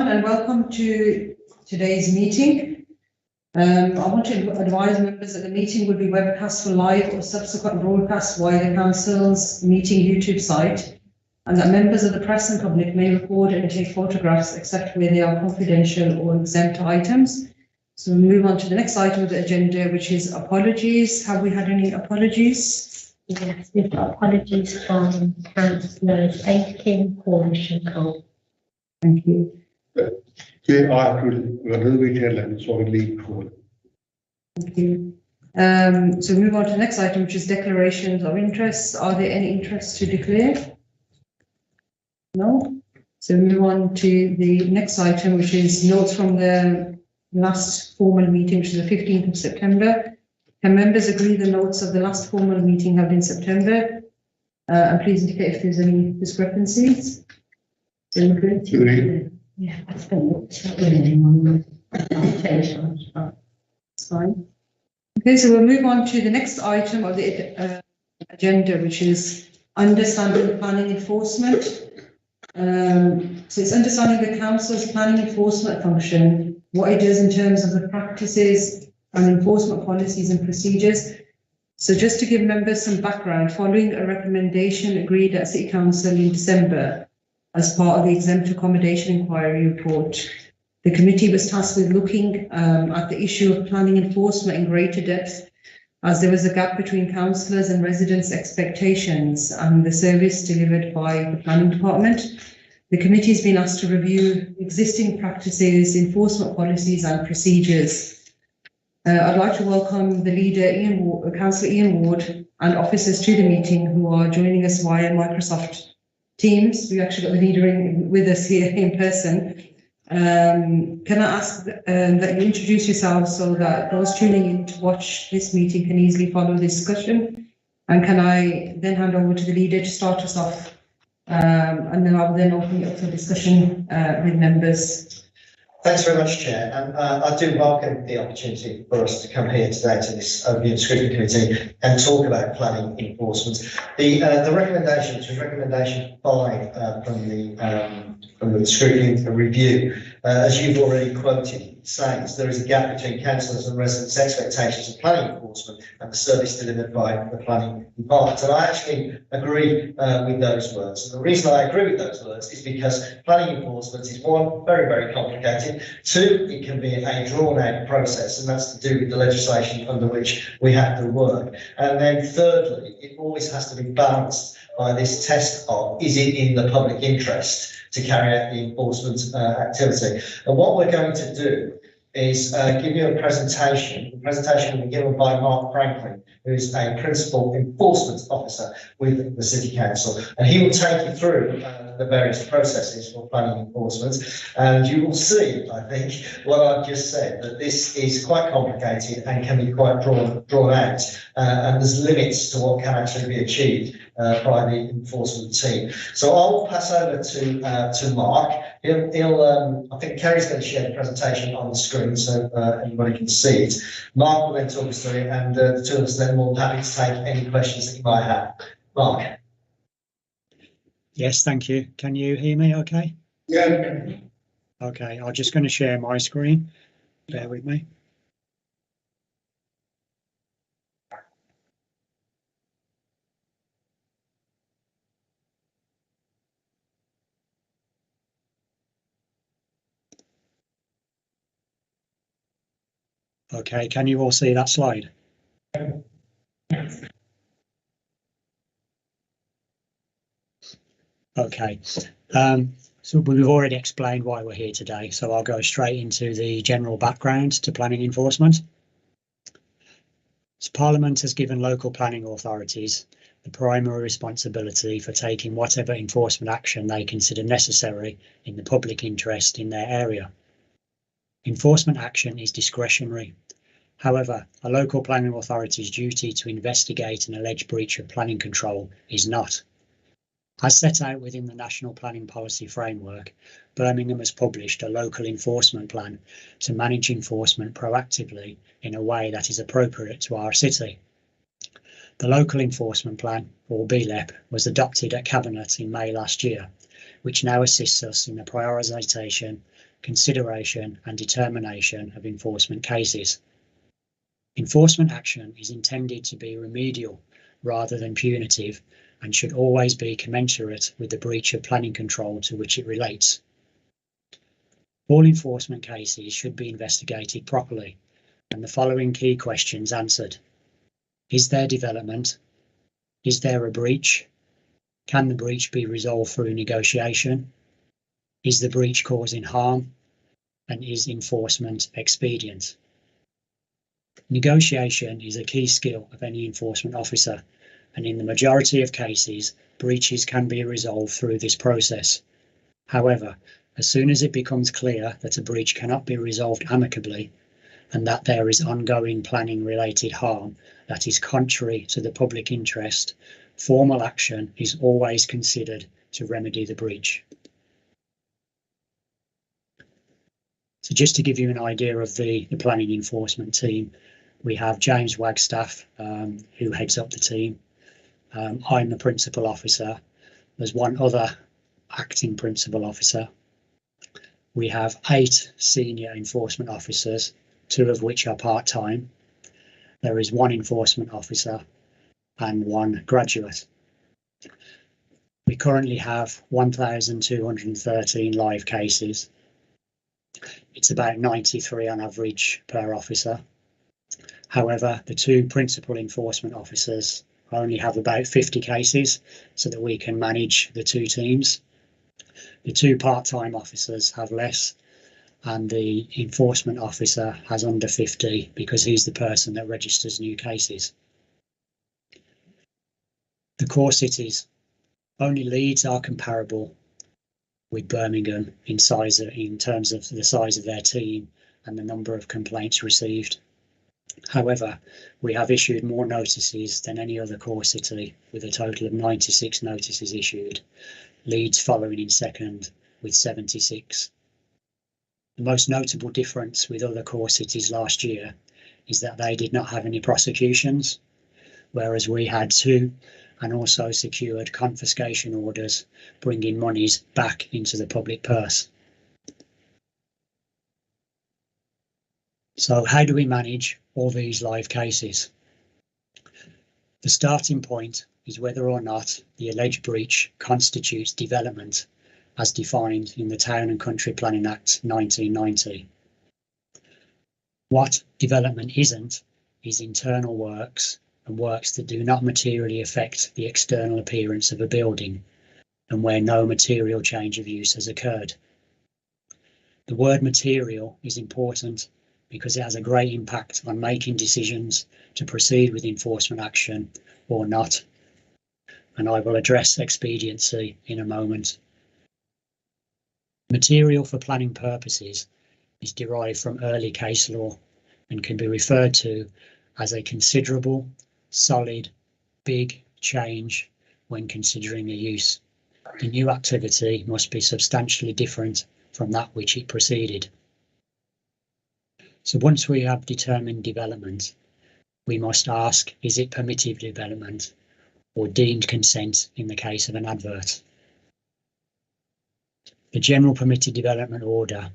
And welcome to today's meeting. I want to advise members that the meeting will be webcast for live or subsequent broadcast via the Council's meeting YouTube site, and that members of the press and public may record and take photographs except where they are confidential or exempt items. So we'll move on to the next item of the agenda, which is apologies. Have we had any apologies? Yes, we've got apologies from councillors Aitken, Cornish and Cole. Thank you. They are to reserve and solidly full. Thank you. So we move on to the next item, which is declarations of interests. Are there any interests to declare? No. So we move on to the next item, which is notes from the last formal meeting, which is the 15th of September. Can members agree the notes of the last formal meeting held in September? And please indicate if there's any discrepancies. So Agree. Yeah, that's good. It's fine. Okay, so we'll move on to the next item of the agenda, which is understanding planning enforcement. So it's understanding the council's planning enforcement function, what it does in terms of the practices and enforcement policies and procedures. So just to give members some background, following a recommendation agreed at City Council in December as part of the exempt accommodation inquiry report, the committee was tasked with looking at the issue of planning enforcement in greater depth, as there was a gap between councillors' and residents' expectations and the service delivered by the planning department. The committee has been asked to review existing practices, enforcement policies and procedures. I'd like to welcome the leader, Councillor Ian Ward, and officers to the meeting who are joining us via Microsoft Teams. We actually got the leader with us here in person. Can I ask that you introduce yourselves so that those tuning in to watch this meeting can easily follow the discussion? And can I then hand over to the leader to start us off? And then I'll then open it up for discussion with members. Thanks very much, Chair. And I do welcome the opportunity for us to come here today to this Overview and Scrutiny Committee and talk about planning enforcement. The recommendation, which was recommendation 5 from the scrutiny review, as you've already quoted, says there is a gap between councillors and residents' expectations of planning enforcement and the service delivered by the planning department. And I actually agree with those words. And the reason I agree with those words is because planning enforcement is, one, very, very complicated. Two, it can be a drawn-out process, and that's to do with the legislation under which we have to work. And then thirdly, it always has to be balanced by this test of, is it in the public interest to carry out the enforcement activity? And what we're going to do is give you a presentation. The presentation will be given by Mark Franklin, who is a Principal Enforcement Officer with the City Council. And he will take you through the various processes for planning enforcement. And you will see, I think, what I've just said, that this is quite complicated and can be quite drawn out. And there's limits to what can actually be achieved by the enforcement team. So I'll pass over to Mark. He'll I think Kerry's going to share the presentation on the screen so everybody can see it. Mark will then talk us through it, and the two of us then will be happy to take any questions that you might have. Mark. Yes, thank you. Can you hear me okay? Yeah. Okay, I'm just going to share my screen. Bear with me. Okay, can you all see that slide? Okay, so we've already explained why we're here today, so I'll go straight into the general background to planning enforcement. So Parliament has given local planning authorities the primary responsibility for taking whatever enforcement action they consider necessary in the public interest in their area. Enforcement action is discretionary. However, a local planning authority's duty to investigate an alleged breach of planning control is not. As set out within the National Planning Policy Framework, Birmingham has published a local enforcement plan to manage enforcement proactively in a way that is appropriate to our city. The Local Enforcement Plan, or BLEP, was adopted at Cabinet in May last year, which now assists us in the prioritisation, consideration and determination of enforcement cases. Enforcement action is intended to be remedial rather than punitive and should always be commensurate with the breach of planning control to which it relates. All enforcement cases should be investigated properly and the following key questions answered. Is there development? Is there a breach? Can the breach be resolved through negotiation? Is the breach causing harm? And is enforcement expedient? Negotiation is a key skill of any enforcement officer, and in the majority of cases, breaches can be resolved through this process. However, as soon as it becomes clear that a breach cannot be resolved amicably, and that there is ongoing planning-related harm that is contrary to the public interest, formal action is always considered to remedy the breach. So just to give you an idea of the planning enforcement team, we have James Wagstaff, who heads up the team. I'm the principal officer. There's one other acting principal officer. We have 8 senior enforcement officers, 2 of which are part-time. There is 1 enforcement officer and 1 graduate. We currently have 1,213 live cases. It's about 93 on average per officer. However, the 2 principal enforcement officers only have about 50 cases so that we can manage the 2 teams. The 2 part-time officers have less, and the enforcement officer has under 50 because he's the person that registers new cases. The core cities, only Leeds are comparable with Birmingham in terms of the size of their team and the number of complaints received. However, we have issued more notices than any other core city, with a total of 96 notices issued, Leeds following in second with 76. The most notable difference with other core cities last year is that they did not have any prosecutions, whereas we had 2, and also secured confiscation orders, bringing monies back into the public purse. So how do we manage all these live cases? The starting point is whether or not the alleged breach constitutes development as defined in the Town and Country Planning Act 1990. What development isn't is internal works and works that do not materially affect the external appearance of a building and where no material change of use has occurred. The word material is important because it has a great impact on making decisions to proceed with enforcement action or not. And I will address expediency in a moment. Material for planning purposes is derived from early case law and can be referred to as a considerable, solid, big change when considering a use. The new activity must be substantially different from that which it preceded. So once we have determined development, we must ask, is it permitted development or deemed consent in the case of an advert? The General Permitted Development Order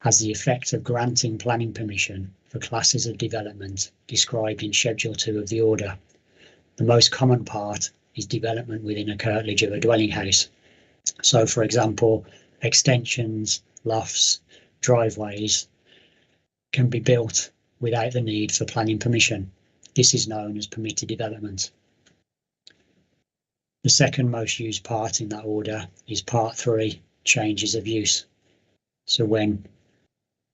has the effect of granting planning permission for classes of development described in Schedule 2 of the order. The most common part is development within a curtilage of a dwelling house. So, for example, extensions, lofts, driveways can be built without the need for planning permission. This is known as permitted development. The second most used part in that order is Part 3, changes of use. So when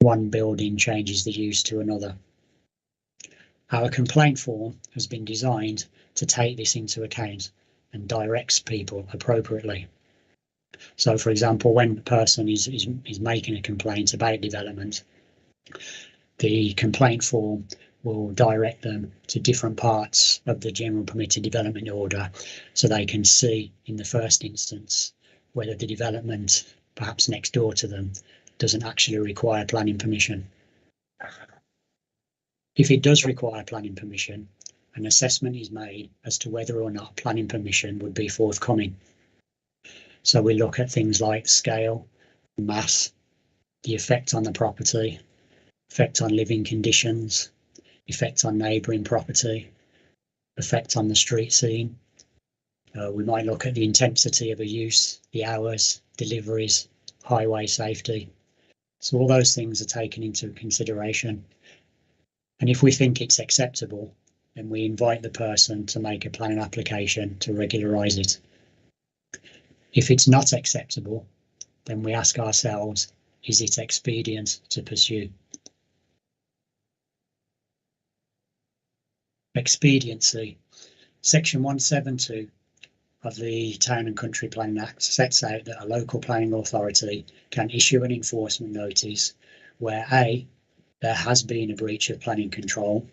one building changes the use to another. Our complaint form has been designed to take this into account and directs people appropriately. So, for example, when a person is making a complaint about development, the complaint form will direct them to different parts of the General Permitted Development Order so they can see in the first instance whether the development, perhaps next door to them, doesn't actually require planning permission. If it does require planning permission, an assessment is made as to whether or not planning permission would be forthcoming. So we look at things like scale, mass, the effect on the property, effect on living conditions, effect on neighbouring property, effect on the street scene. We might look at the intensity of a use, the hours, deliveries, highway safety. So all those things are taken into consideration. And if we think it's acceptable, then we invite the person to make a planning application to regularise it. If it's not acceptable, then we ask ourselves, is it expedient to pursue? Expediency. Section 172 of the Town and Country Planning Act sets out that a local planning authority can issue an enforcement notice where A, there has been a breach of planning control,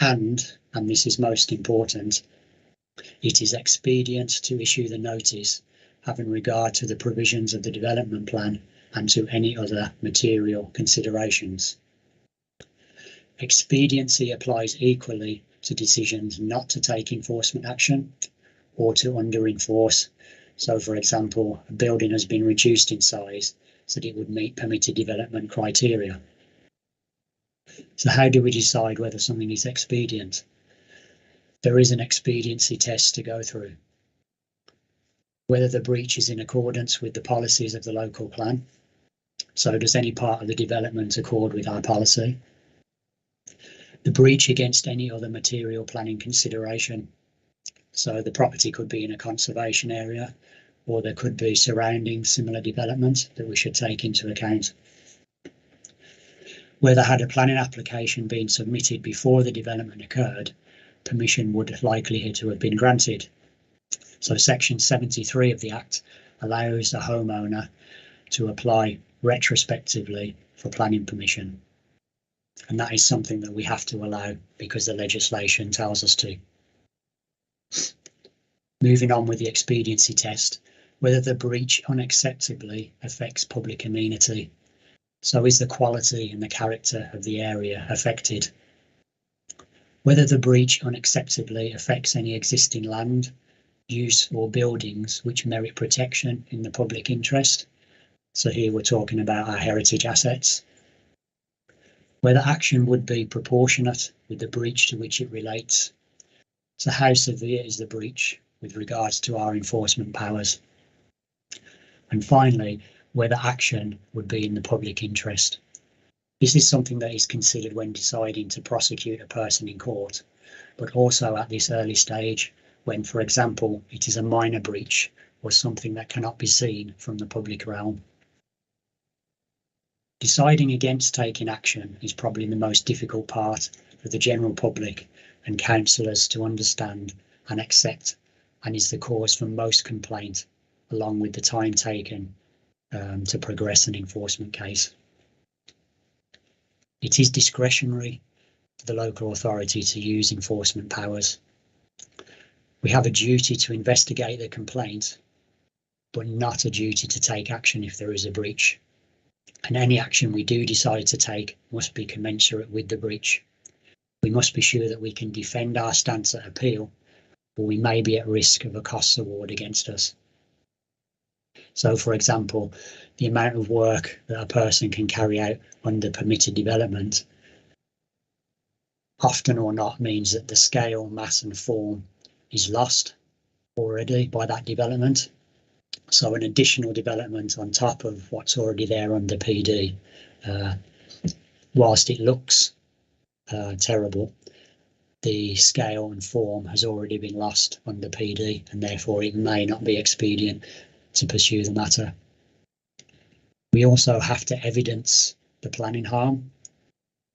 and this is most important, it is expedient to issue the notice having regard to the provisions of the development plan and to any other material considerations. Expediency applies equally to decisions not to take enforcement action or to under-enforce. So, for example, a building has been reduced in size so that it would meet permitted development criteria. So how do we decide whether something is expedient? There is an expediency test to go through. Whether the breach is in accordance with the policies of the local plan. So does any part of the development accord with our policy? The breach against any other material planning consideration. So the property could be in a conservation area, or there could be surrounding similar development that we should take into account. Whether had a planning application been submitted before the development occurred, permission would likely to have been granted. So section 73 of the Act allows a homeowner to apply retrospectively for planning permission. And that is something that we have to allow because the legislation tells us to. Moving on with the expediency test, whether the breach unacceptably affects public amenity. So is the quality and the character of the area affected? Whether the breach unacceptably affects any existing land, use or buildings which merit protection in the public interest. So here we're talking about our heritage assets. Whether action would be proportionate with the breach to which it relates. So how severe is the breach with regards to our enforcement powers? And finally, whether action would be in the public interest. This is something that is considered when deciding to prosecute a person in court, but also at this early stage when, for example, it is a minor breach or something that cannot be seen from the public realm. Deciding against taking action is probably the most difficult part for the general public and councillors to understand and accept, and is the cause for most complaint, along with the time taken to progress an enforcement case. It is discretionary for the local authority to use enforcement powers. We have a duty to investigate the complaint, but not a duty to take action if there is a breach. And any action we do decide to take must be commensurate with the breach. We must be sure that we can defend our stance at appeal, or we may be at risk of a costs award against us. So, for example, the amount of work that a person can carry out under permitted development often or not means that the scale, mass and form is lost already by that development. So an additional development on top of what's already there under PD, whilst it looks terrible, the scale and form has already been lost under PD, and therefore it may not be expedient to pursue the matter. We also have to evidence the planning harm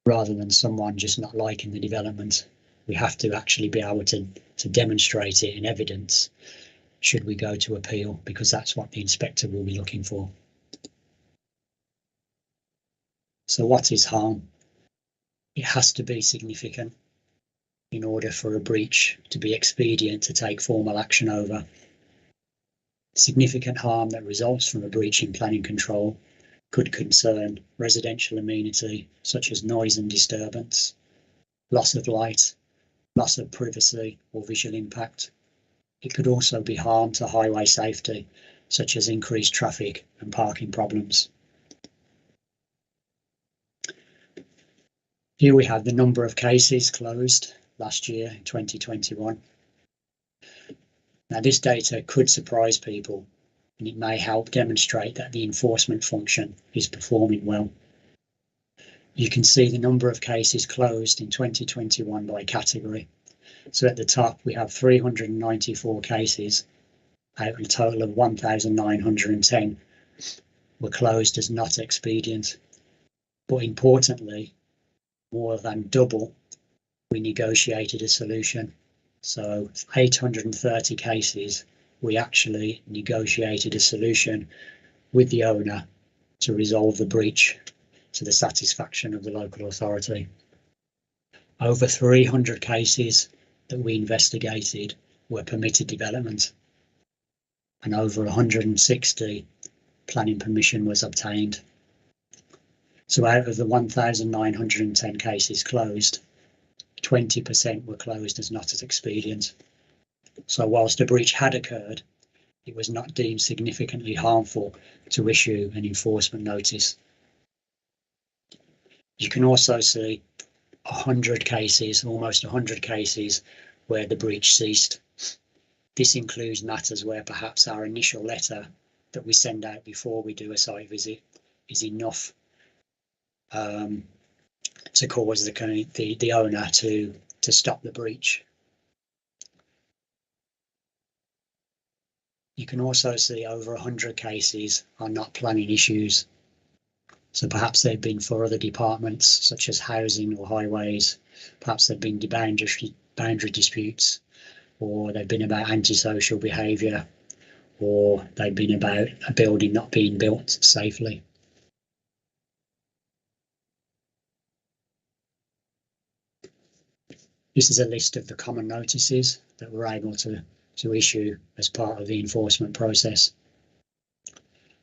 rather than someone just not liking the development. We have to actually be able to demonstrate it in evidence should we go to appeal, because that's what the inspector will be looking for. So what is harm? It has to be significant in order for a breach to be expedient to take formal action over. Significant harm that results from a breach in planning control could concern residential amenity such as noise and disturbance, loss of light, loss of privacy or visual impact. It could also be harm to highway safety, such as increased traffic and parking problems. Here we have the number of cases closed last year in 2021. Now this data could surprise people, and it may help demonstrate that the enforcement function is performing well. You can see the number of cases closed in 2021 by category. So at the top we have 394 cases out of a total of 1,910 were closed as not expedient. But importantly, more than double, we negotiated a solution. So 830 cases, we actually negotiated a solution with the owner to resolve the breach to the satisfaction of the local authority. Over 300 cases that we investigated were permitted development, and over 160 planning permission was obtained. So out of the 1,910 cases closed, 20% were closed as not as expedient. So whilst a breach had occurred, it was not deemed significantly harmful to issue an enforcement notice. You can also see 100 cases, almost 100 cases, where the breach ceased. This includes matters where perhaps our initial letter that we send out before we do a site visit is enough to cause the owner to stop the breach. You can also see over 100 cases are not planning issues. So perhaps they've been for other departments such as housing or highways. Perhaps they've been boundary disputes, or they've been about antisocial behaviour, or they've been about a building not being built safely. This is a list of the common notices that we're able to issue as part of the enforcement process.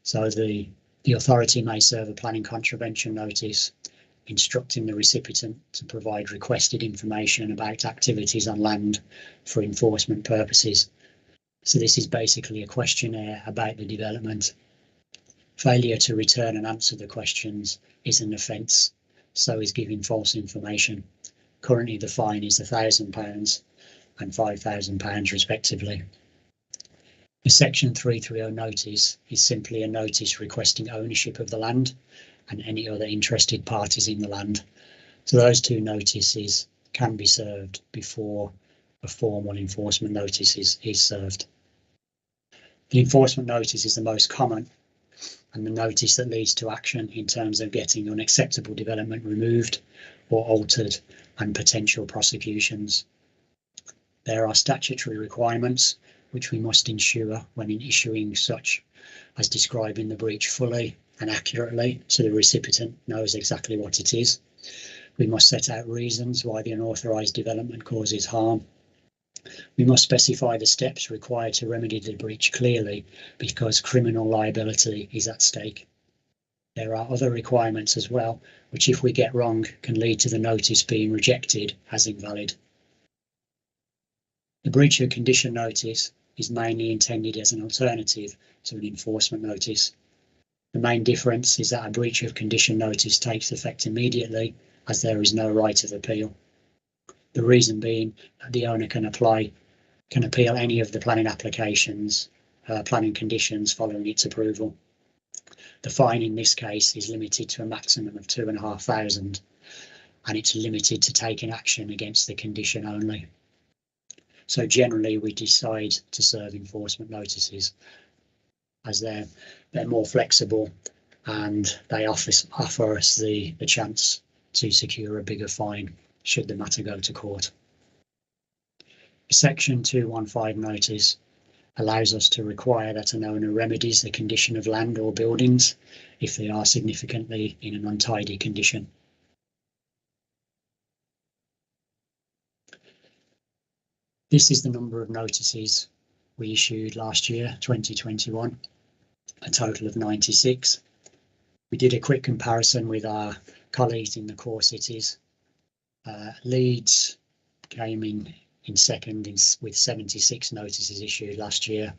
So the authority may serve a planning contravention notice instructing the recipient to provide requested information about activities on land for enforcement purposes. So this is basically a questionnaire about the development. Failure to return and answer the questions is an offence, so is giving false information. Currently the fine is £1,000 and £5,000 respectively. The Section 330 notice is simply a notice requesting ownership of the land and any other interested parties in the land. So those two notices can be served before a formal enforcement notice is served. The enforcement notice is the most common and the notice that leads to action in terms of getting unacceptable development removed or altered and potential prosecutions. There are statutory requirements which we must ensure when issuing such as describing the breach fully and accurately so the recipient knows exactly what it is. We must set out reasons why the unauthorised development causes harm. We must specify the steps required to remedy the breach clearly because criminal liability is at stake. There are other requirements as well, which if we get wrong can lead to the notice being rejected as invalid. The breach of condition notice is mainly intended as an alternative to an enforcement notice. The main difference is that a breach of condition notice takes effect immediately as there is no right of appeal. The reason being that the owner can appeal any of the planning applications, planning conditions following its approval. The fine in this case is limited to a maximum of £2,500 and it's limited to taking action against the condition only. So generally we decide to serve enforcement notices as they're more flexible and they offer us the chance to secure a bigger fine should the matter go to court. Section 215 notice allows us to require that an owner remedies the condition of land or buildings if they are significantly in an untidy condition. This is the number of notices we issued last year, 2021, a total of 96. We did a quick comparison with our colleagues in the core cities. Leeds came in second with 76 notices issued last year.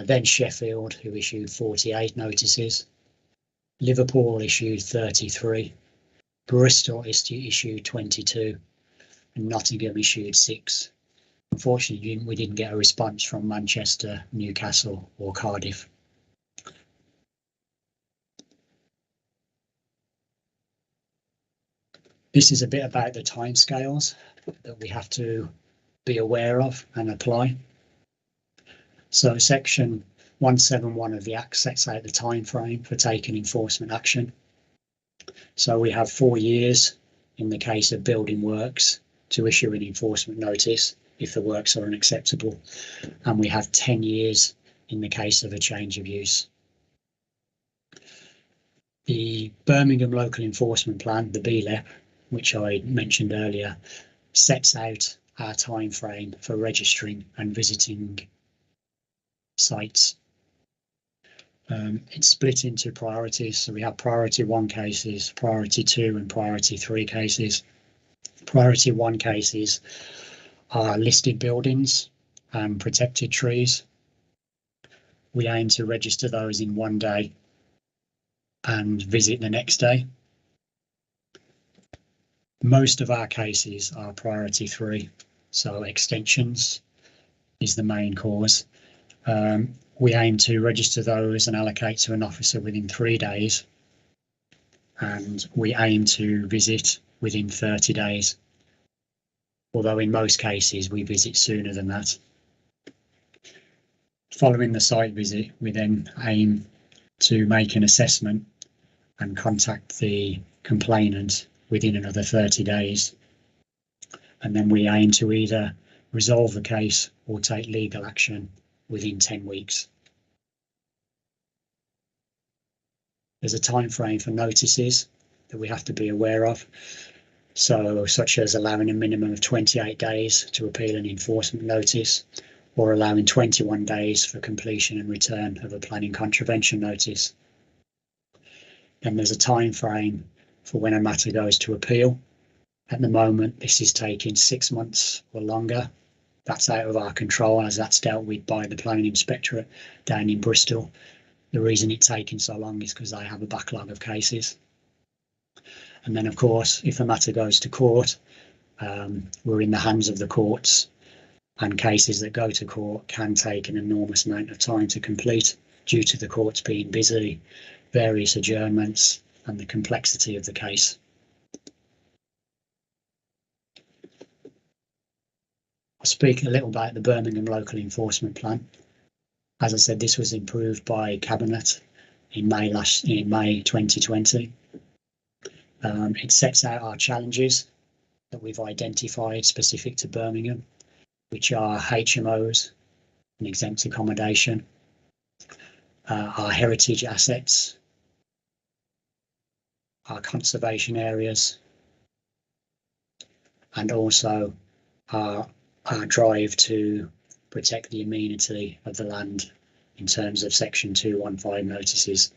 Then Sheffield, who issued 48 notices. Liverpool issued 33. Bristol issued 22 and Nottingham issued 6. Unfortunately, we didn't get a response from Manchester, Newcastle or Cardiff. This is a bit about the timescales that we have to be aware of and apply. So section 171 of the Act sets out the time frame for taking enforcement action. So we have 4 years in the case of building works to issue an enforcement notice if the works are unacceptable, and we have 10 years in the case of a change of use. The Birmingham Local Enforcement Plan, the BLEP, which I mentioned earlier, sets out our time frame for registering and visiting sites. It's split into priorities, so we have priority 1 cases, priority 2 and priority 3 cases. Priority 1 cases are listed buildings and protected trees. We aim to register those in 1 day and visit the next day. Most of our cases are priority 3, so extensions is the main cause. We aim to register those and allocate to an officer within 3 days, and we aim to visit within 30 days, although in most cases we visit sooner than that. Following the site visit, we then aim to make an assessment and contact the complainant within another 30 days, and then we aim to either resolve the case or take legal action within 10 weeks. There's a time frame for notices that we have to be aware of, so such as allowing a minimum of 28 days to appeal an enforcement notice, or allowing 21 days for completion and return of a planning contravention notice. Then there's a time frame for when a matter goes to appeal. At the moment, this is taking 6 months or longer. That's out of our control, as that's dealt with by the Planning Inspectorate down in Bristol. The reason it's taking so long is because they have a backlog of cases. And then, of course, if a matter goes to court, we're in the hands of the courts, and cases that go to court can take an enormous amount of time to complete due to the courts being busy, various adjournments, and the complexity of the case. I'll speak a little about the Birmingham Local Enforcement Plan. As I said, this was approved by Cabinet in May 2020. It sets out our challenges that we've identified specific to Birmingham, which are HMOs and exempt accommodation, our heritage assets, our conservation areas, and also our drive to protect the amenity of the land in terms of section 215 notices.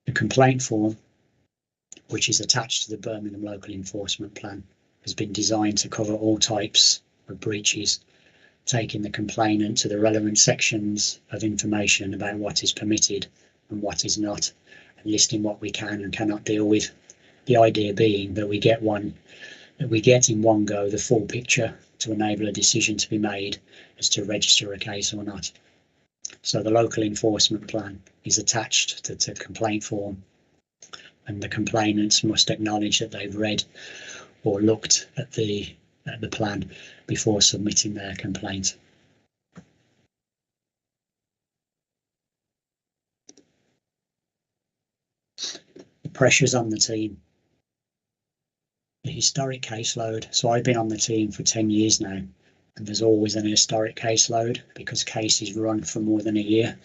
The complaint form, which is attached to the Birmingham Local Enforcement Plan, has been designed to cover all types of breaches, taking the complainant to the relevant sections of information about what is permitted and what is not, and listing what we can and cannot deal with. The idea being that we get in one go the full picture to enable a decision to be made as to register a case or not. So the local enforcement plan is attached to the complaint form, and the complainants must acknowledge that they've read or looked at the plan before submitting their complaint. The pressures on the team. The historic caseload. So I've been on the team for 10 years now, and there's always an historic caseload because cases run for more than a year.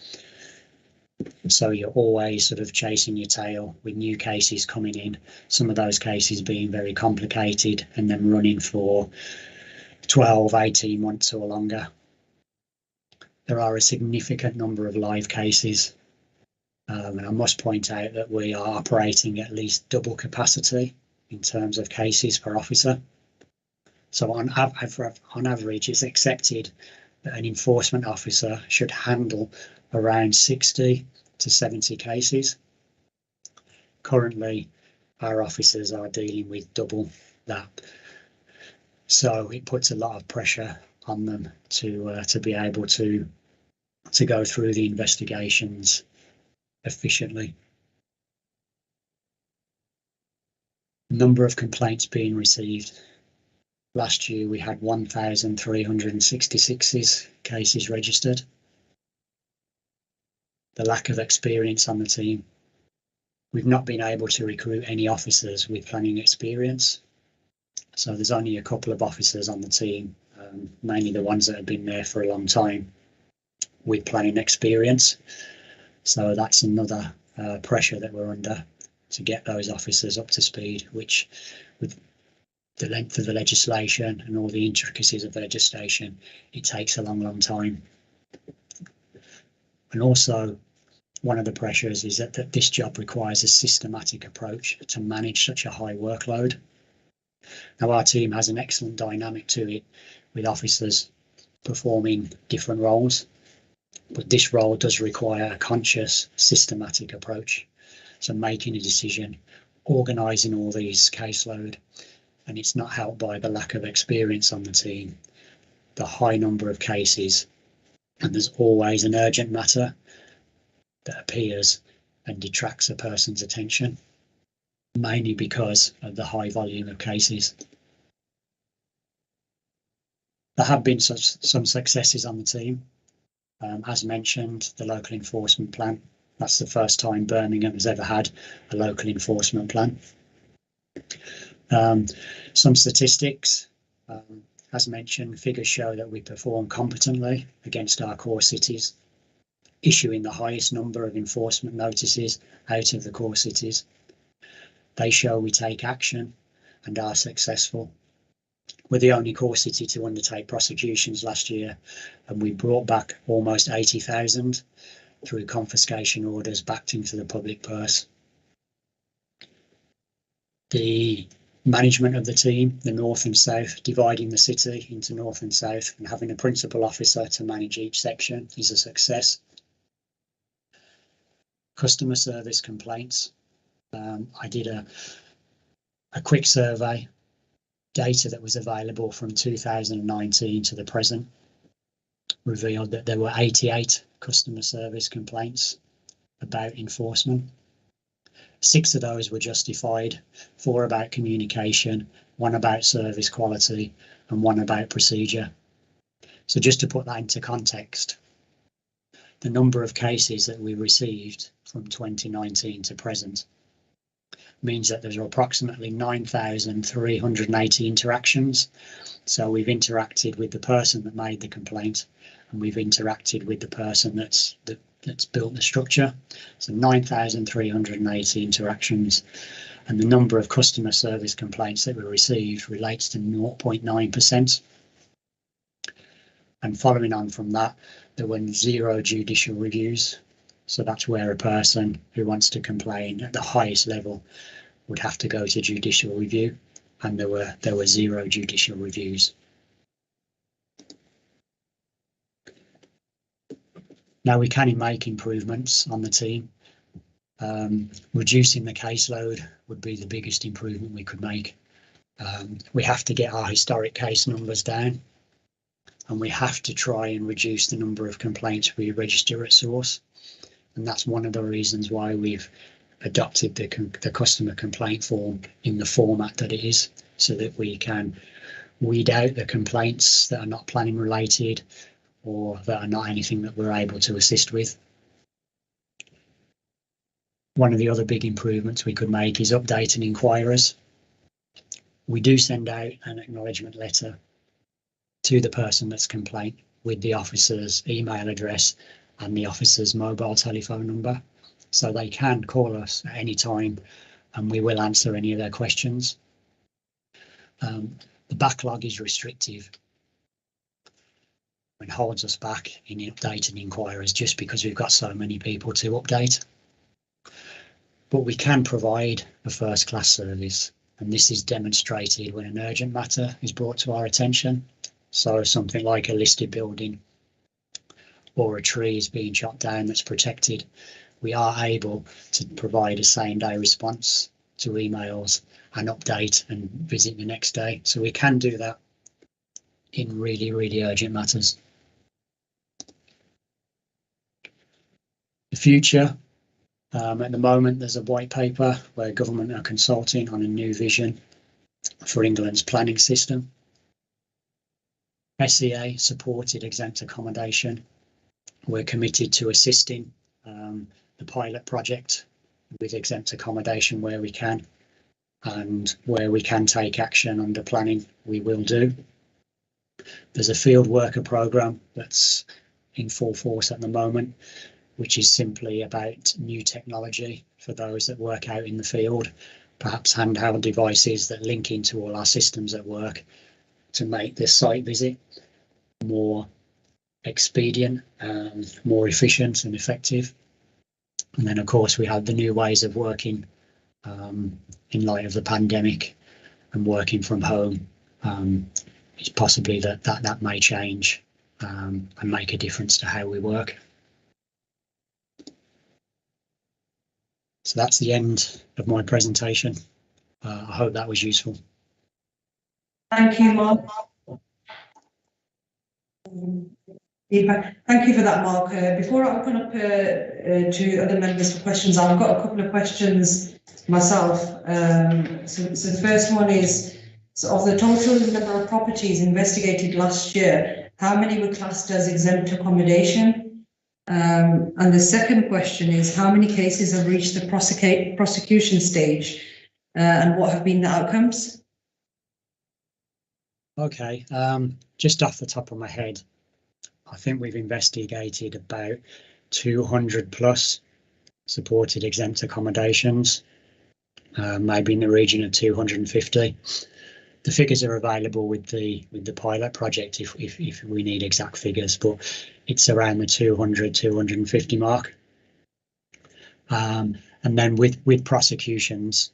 So you're always sort of chasing your tail with new cases coming in, some of those cases being very complicated and then running for 12, 18 months or longer. There are a significant number of live cases, and I must point out that we are operating at least double capacity in terms of cases per officer. So on average, it's accepted that an enforcement officer should handle around 60 to 70 cases. Currently, our officers are dealing with double that. So it puts a lot of pressure on them to be able to go through the investigations efficiently. Number of complaints being received. Last year we had 1,366 cases registered. The lack of experience on the team. We've not been able to recruit any officers with planning experience. So there's only a couple of officers on the team, mainly the ones that have been there for a long time with planning experience. So that's another pressure that we're under to get those officers up to speed, which with the length of the legislation and all the intricacies of the legislation, it takes a long, long time. And also, one of the pressures is that this job requires a systematic approach to manage such a high workload. Now, our team has an excellent dynamic to it, with officers performing different roles, but this role does require a conscious, systematic approach. So making a decision, organising all these caseload, and it's not helped by the lack of experience on the team, the high number of cases, and there's always an urgent matter that appears and detracts a person's attention, mainly because of the high volume of cases. There have been some successes on the team. As mentioned, the local enforcement plan. That's the first time Birmingham has ever had a local enforcement plan. Some statistics, as mentioned, figures show that we perform competently against our core cities, issuing the highest number of enforcement notices out of the core cities. They show we take action and are successful. We're the only core city to undertake prosecutions last year, and we brought back almost 80,000 through confiscation orders backed into the public purse. The management of the team, the north and south, dividing the city into north and south and having a principal officer to manage each section is a success. Customer service complaints. I did a quick survey, data that was available from 2019 to the present revealed that there were 88 customer service complaints about enforcement. 6 of those were justified, 4 about communication, 1 about service quality, and 1 about procedure. So just to put that into context, the number of cases that we received from 2019 to present means that there's approximately 9,380 interactions. So we've interacted with the person that made the complaint, and we've interacted with the person that's built the structure. So 9,380 interactions, and the number of customer service complaints that we received relates to 0.9%. And following on from that, there were 0 judicial reviews. So that's where a person who wants to complain at the highest level would have to go to judicial review, and there were 0 judicial reviews. Now we can make improvements on the team. Reducing the caseload would be the biggest improvement we could make. We have to get our historic case numbers down, and we have to try and reduce the number of complaints we register at source. And that's one of the reasons why we've adopted the customer complaint form in the format that it is, so that we can weed out the complaints that are not planning related or that are not anything that we're able to assist with. One of the other big improvements we could make is updating inquirers. We do send out an acknowledgement letter to the person that's complained with the officer's email address and the officer's mobile telephone number, so they can call us at any time and we will answer any of their questions. The backlog is restrictive and holds us back in updating inquiries just because we've got so many people to update. But we can provide a first-class service, and this is demonstrated when an urgent matter is brought to our attention. So something like a listed building or a tree is being chopped down that's protected. we are able to provide a same day response to emails and update and visit the next day. So we can do that in really, really urgent matters. The future, at the moment, there's a white paper where government are consulting on a new vision for England's planning system. SEA supported exempt accommodation. We're committed to assisting the pilot project with exempt accommodation where we can, and where we can take action under planning, we will do. There's a field worker programme that's in full force at the moment, which is simply about new technology for those that work out in the field, perhaps handheld devices that link into all our systems at work to make this site visit more expedient and more efficient and effective. And then, of course, we have the new ways of working in light of the pandemic and working from home. It's possibly that may change and make a difference to how we work. So that's the end of my presentation. I hope that was useful. Thank you, Mark. Thank you for that, Mark. Before I open up to other members for questions, I've got a couple of questions myself. So the first one is, so of the total number of properties investigated last year, how many were classed as exempt accommodation? And the second question is, how many cases have reached the prosecution stage and what have been the outcomes? Okay, just off the top of my head, I think we've investigated about 200 plus supported exempt accommodations, maybe in the region of 250. The figures are available with the pilot project if we need exact figures, but it's around the 200, 250 mark. And then with prosecutions,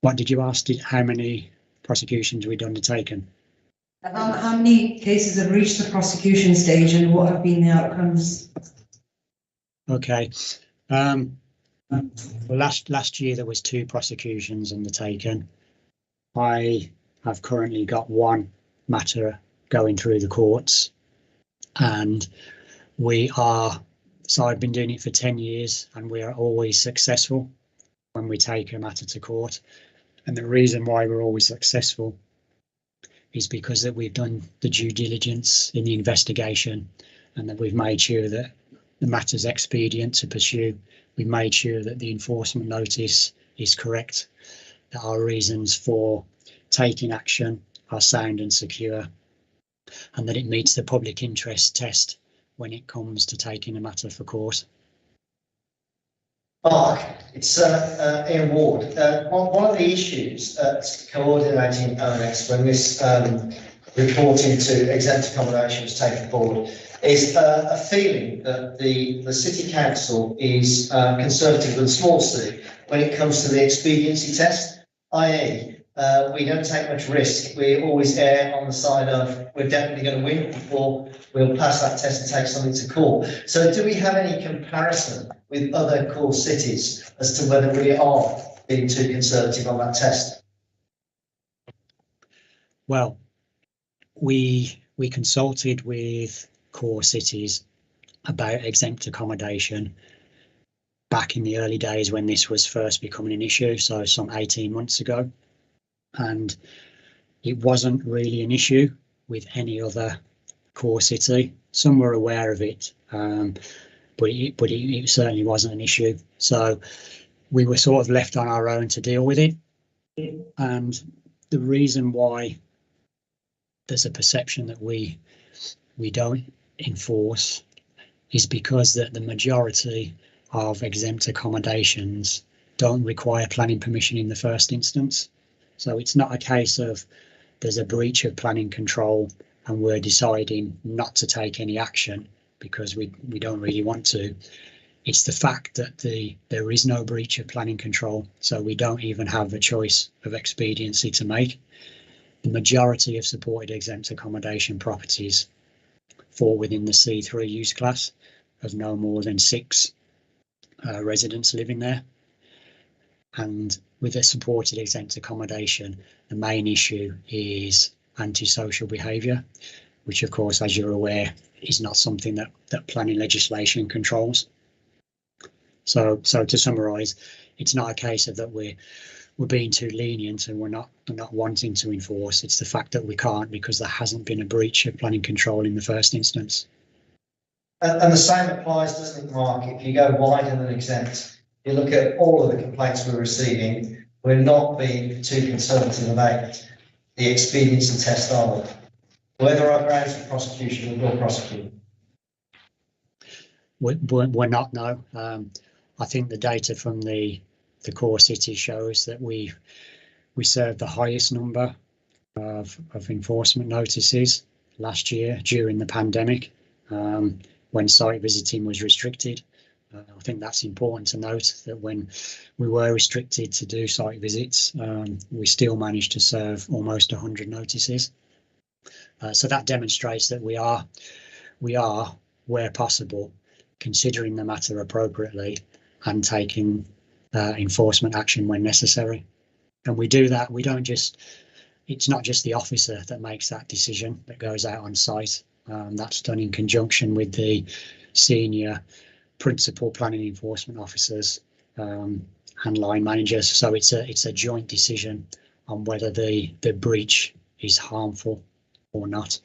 what did you ask? How many prosecutions we'd undertaken? How many cases have reached the prosecution stage and what have been the outcomes? Okay. Well, last year there was 2 prosecutions undertaken. I have currently got 1 matter going through the courts, and so I've been doing it for 10 years and we are always successful when we take a matter to court. And the reason why we're always successful is because that we've done the due diligence in the investigation and that we've made sure that the matter's expedient to pursue. We've made sure that the enforcement notice is correct, that our reasons for taking action are sound and secure, and that it meets the public interest test when it comes to taking a matter for court. Mark, it's Ian Ward. One of the issues coordinating ONX when this reporting to exempt accommodation was taken forward is a feeling that the City Council is conservative with a small c when it comes to the expediency test, i.e. We don't take much risk. We always err on the side of we're definitely going to win before we'll pass that test and take something to court. So do we have any comparison with other core cities as to whether we are being too conservative on that test? Well, we consulted with core cities about exempt accommodation back in the early days when this was first becoming an issue, so some 18 months ago. And it wasn't really an issue with any other core city. Some were aware of it, but it certainly wasn't an issue. So we were sort of left on our own to deal with it. And the reason why there's a perception that we don't enforce is because that the majority of exempt accommodations don't require planning permission in the first instance. So it's not a case of there's a breach of planning control and we're deciding not to take any action because we don't really want to. It's the fact that there is no breach of planning control, so we don't even have a choice of expediency to make. The majority of supported exempt accommodation properties fall within the C3 use class, no more than 6 residents living there. And with a supported exempt accommodation, the main issue is antisocial behaviour, which of course, as you're aware, is not something that planning legislation controls. So to summarise, it's not a case of that we're being too lenient and we're not wanting to enforce. It's the fact that we can't because there hasn't been a breach of planning control in the first instance. And the same applies, doesn't it, Mark? If you go wider than exempt, you look at all of the complaints we're receiving, we're not being too conservative about the expediency test, are we? Where there are grounds for prosecution, we will prosecute. We're not, no. I think the data from the core city shows that we served the highest number of enforcement notices last year during the pandemic, when site visiting was restricted. I think that's important to note, that when we were restricted to do site visits, we still managed to serve almost 100 notices. So that demonstrates that we are, where possible, considering the matter appropriately and taking enforcement action when necessary. And we do that, we don't just, it's not just the officer that makes that decision that goes out on site. That's done in conjunction with the senior principal planning enforcement officers and line managers. So it's a joint decision on whether the breach is harmful or not.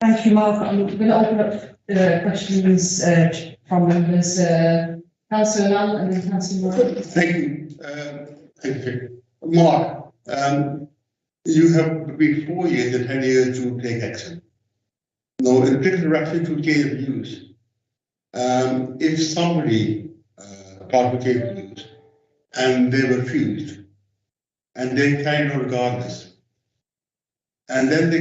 Thank you, Mark. I'm going to open up the questions from members. Councillor Lamb and then Councillor Moore. Thank you. Thank you. Mark, you have between 4 years and 10 years to take action. Now, in particular, actually to change of use. If somebody apart from change of use and they were refused and they carried on regardless, and then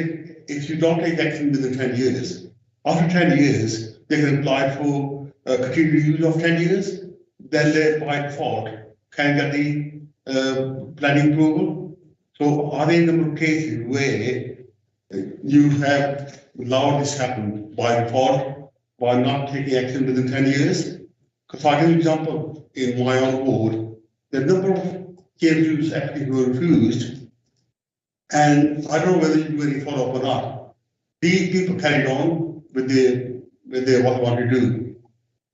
if you don't take action within 10 years, after 10 years, they can apply for continued use of 10 years, then they by default can get the planning approval. So are there a number of cases where you have allowed this happen by default by not taking action within 10 years? Because I give an example in my own ward, the number of change of use actually were refused, and I don't know whether you do any follow up or not. These people carried on with their what they want to do.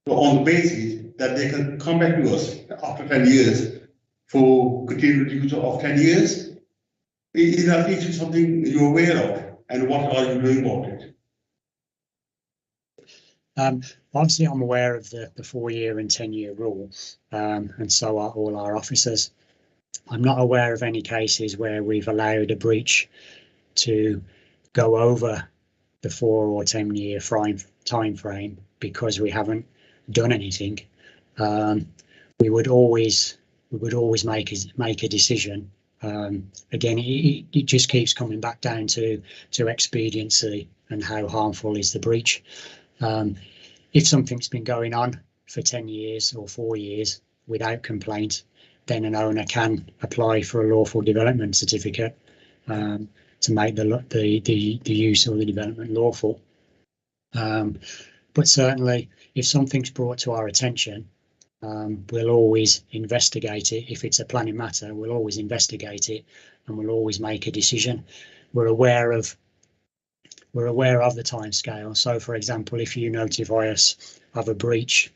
So on the basis that they can come back to us after 10 years for continued use of 10 years. Is that issue something you're aware of, and what are you doing about it? Obviously, I'm aware of the 4-year and 10-year rule, and so are all our officers. I'm not aware of any cases where we've allowed a breach to go over the 4 or 10-year time frame because we haven't done anything. We would always make a decision. Again, it just keeps coming back down to expediency and how harmful is the breach. If something's been going on for 10 years or 4 years without complaint, then an owner can apply for a lawful development certificate to make the use or the development lawful. But certainly, if something's brought to our attention, we'll always investigate it. If it's a planning matter, we'll always investigate it, and we'll always make a decision. We're aware of the timescale. So, for example, if you notify us of a breach,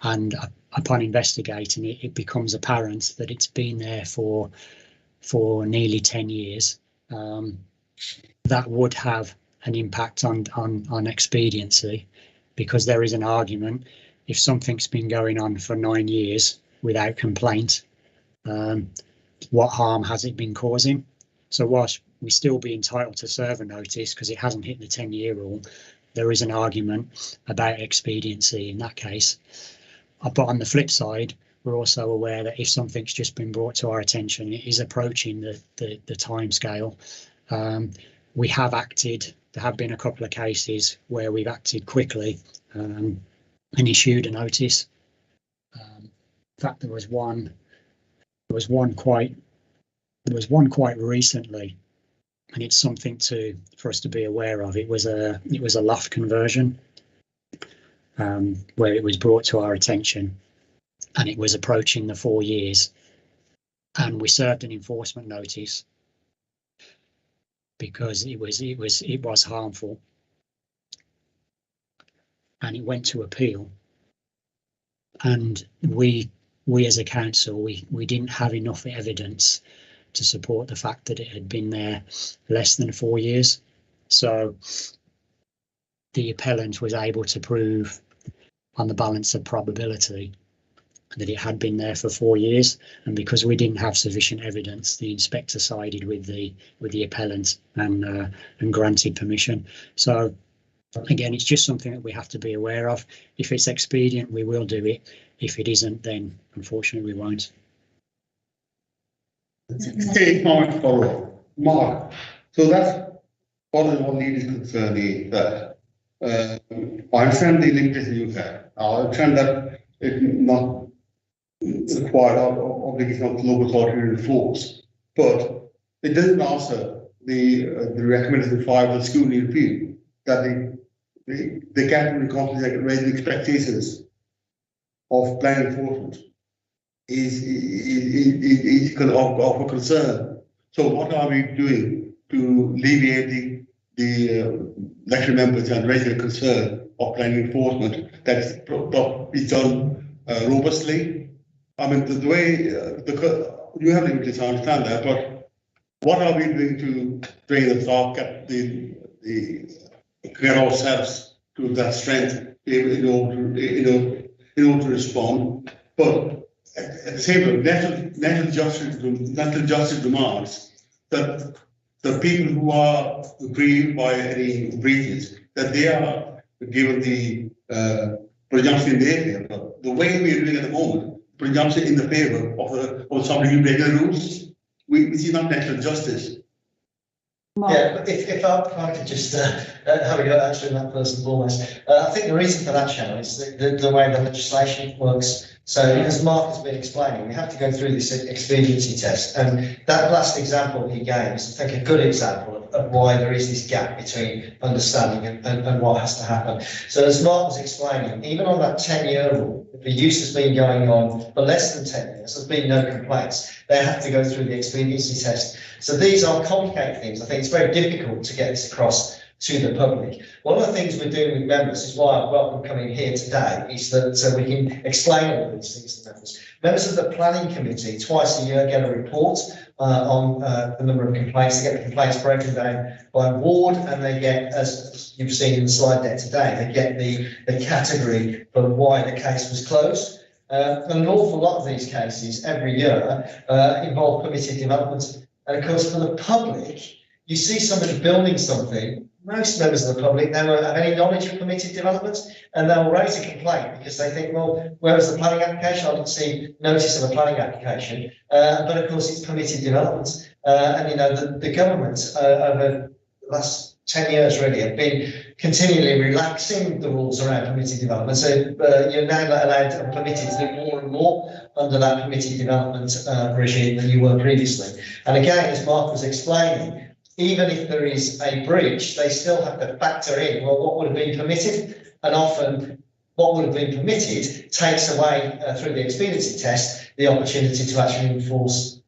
and upon investigating it, it becomes apparent that it's been there for nearly 10 years, that would have an impact on expediency, because there is an argument. If something's been going on for 9 years without complaint, what harm has it been causing? So whilst we still be entitled to serve a notice because it hasn't hit the 10-year rule, there is an argument about expediency in that case. But on the flip side, we're also aware that if something's just been brought to our attention, it is approaching the time scale. We have acted. There have been a couple of cases where we've acted quickly and issued a notice. In fact, there was one quite recently, and it's something for us to be aware of. It was a loft conversion, where it was brought to our attention and it was approaching the 4 years, and we served an enforcement notice because it was harmful, and it went to appeal. And we as a council, we didn't have enough evidence to support the fact that it had been there less than 4 years. So the appellant was able to prove on the balance of probability that it had been there for 4 years, and because we didn't have sufficient evidence, the inspector sided with the appellant and granted permission. So again, it's just something that we have to be aware of. If it's expedient, we will do it. If it isn't, then unfortunately we won't. Okay, comment follow. Mark, so that's what lead is concerned is that I understand the limitation you have. I understand that it's not required obligation of the local authority to enforce, but it doesn't answer the recommendation 5 of the scrutiny review that the category conflict that raising expectations of planning enforcement is of a concern. So what are we doing to alleviate the lecture members and raise a concern of planning enforcement that is done robustly? I mean, the way you have limited to understand that, but what are we doing to train the staff, get ourselves to that strength in order to respond? But at the same time, natural justice demands that the people who are aggrieved by any breaches, that they are given the presumption in their favor. The way we are doing at the moment, presumption in the favor of somebody who breaks the rules, we see not natural justice. Yeah, but if I could just have a go at answering that first and foremost. I think the reason for that, Shannon, is the way the legislation works. So as Mark has been explaining, we have to go through this expediency test, and that last example he gave is, I think, a good example of why there is this gap between understanding and what has to happen. So as Mark was explaining, even on that 10-year rule, if the use has been going on for less than 10 years, there's been no complaints, they have to go through the expediency test. So these are complicated things. I think it's very difficult to get this across to the public. One of the things we're doing with members is why I welcome coming here today, is that we can explain all of these things to members. Members of the planning committee twice a year get a report on the number of complaints. They get the complaints broken down by ward, and they get, as you've seen in the slide deck today, they get the category for why the case was closed. And an awful lot of these cases every year involve permitted development. And of course, for the public, you see somebody building something, most members of the public never have any knowledge of permitted development, and they'll raise a complaint because they think, well, where was the planning application? I didn't see notice of a planning application. But of course, it's permitted development. And you know, the government over the last 10 years really have been continually relaxing the rules around permitted development. So you're now allowed permitted to do more and more under that permitted development regime than you were previously. And again, as Mark was explaining, even if there is a breach, they still have to factor in, well, what would have been permitted? And often what would have been permitted takes away, through the expediency test, the opportunity to actually enforce.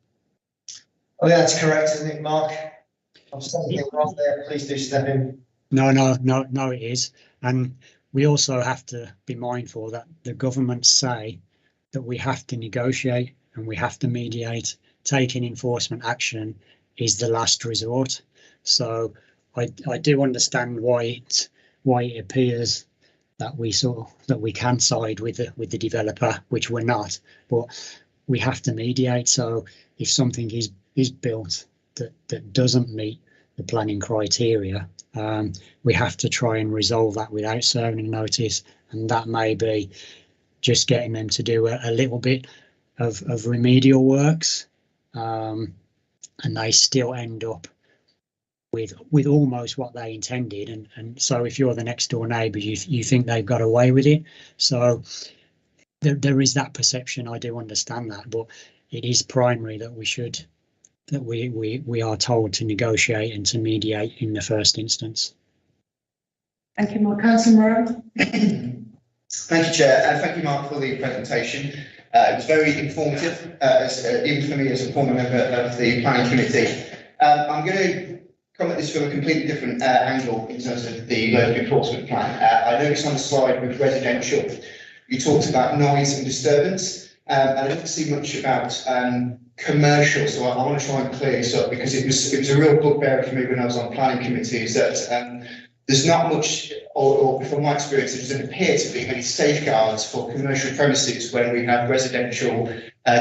I think that's correct, isn't it, Mark? I'm saying anything wrong there, please do step in. No, it is. And we also have to be mindful that the governments say that we have to negotiate and we have to mediate. Taking enforcement action is the last resort. So I do understand why it appears that we can side with the developer, which we're not, but we have to mediate. So if something is built that doesn't meet the planning criteria, we have to try and resolve that without serving notice, and that may be just getting them to do a little bit of remedial works, and they still end up with almost what they intended. And so if you're the next door neighbour, you think they've got away with it. So there is that perception. I do understand that, but it is primary that we are told to negotiate and to mediate in the first instance. Thank you, Mark. Councillor Moran. Thank you, Chair, and thank you, Mark, for the presentation. It was very informative, even for me as a former member of the Planning Committee. I'm going to come at this from a completely different angle in terms of the local enforcement plan. I noticed on the slide with residential, you talked about noise and disturbance, and I didn't see much about commercial, so I want to try and clear this up because it was a real bugbear for me when I was on planning committees that there's not much, or from my experience, there doesn't appear to be many safeguards for commercial premises when we have residential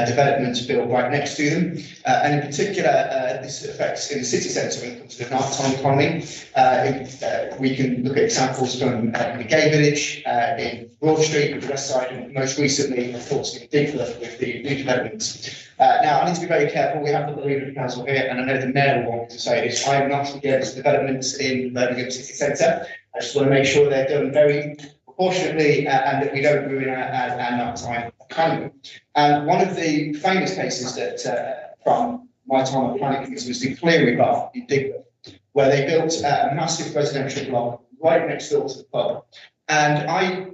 developments built right next to them. And in particular, this affects in the city centre when it comes to the nighttime economy. We can look at examples from the Gay Village, in Broad Street, with the West Side, and most recently, of course, in Dinkler with the new developments. Now, I need to be very careful. We have the leader of the council here, and I know the mayor will want me to say this. I am not against developments in Birmingham city centre. I just want to make sure they're done very proportionately and that we don't ruin our nighttime economy. And one of the famous cases that from my time on planning committee was the Cleary Bar in Dinkler, where they built a massive residential block right next door to the pub. And I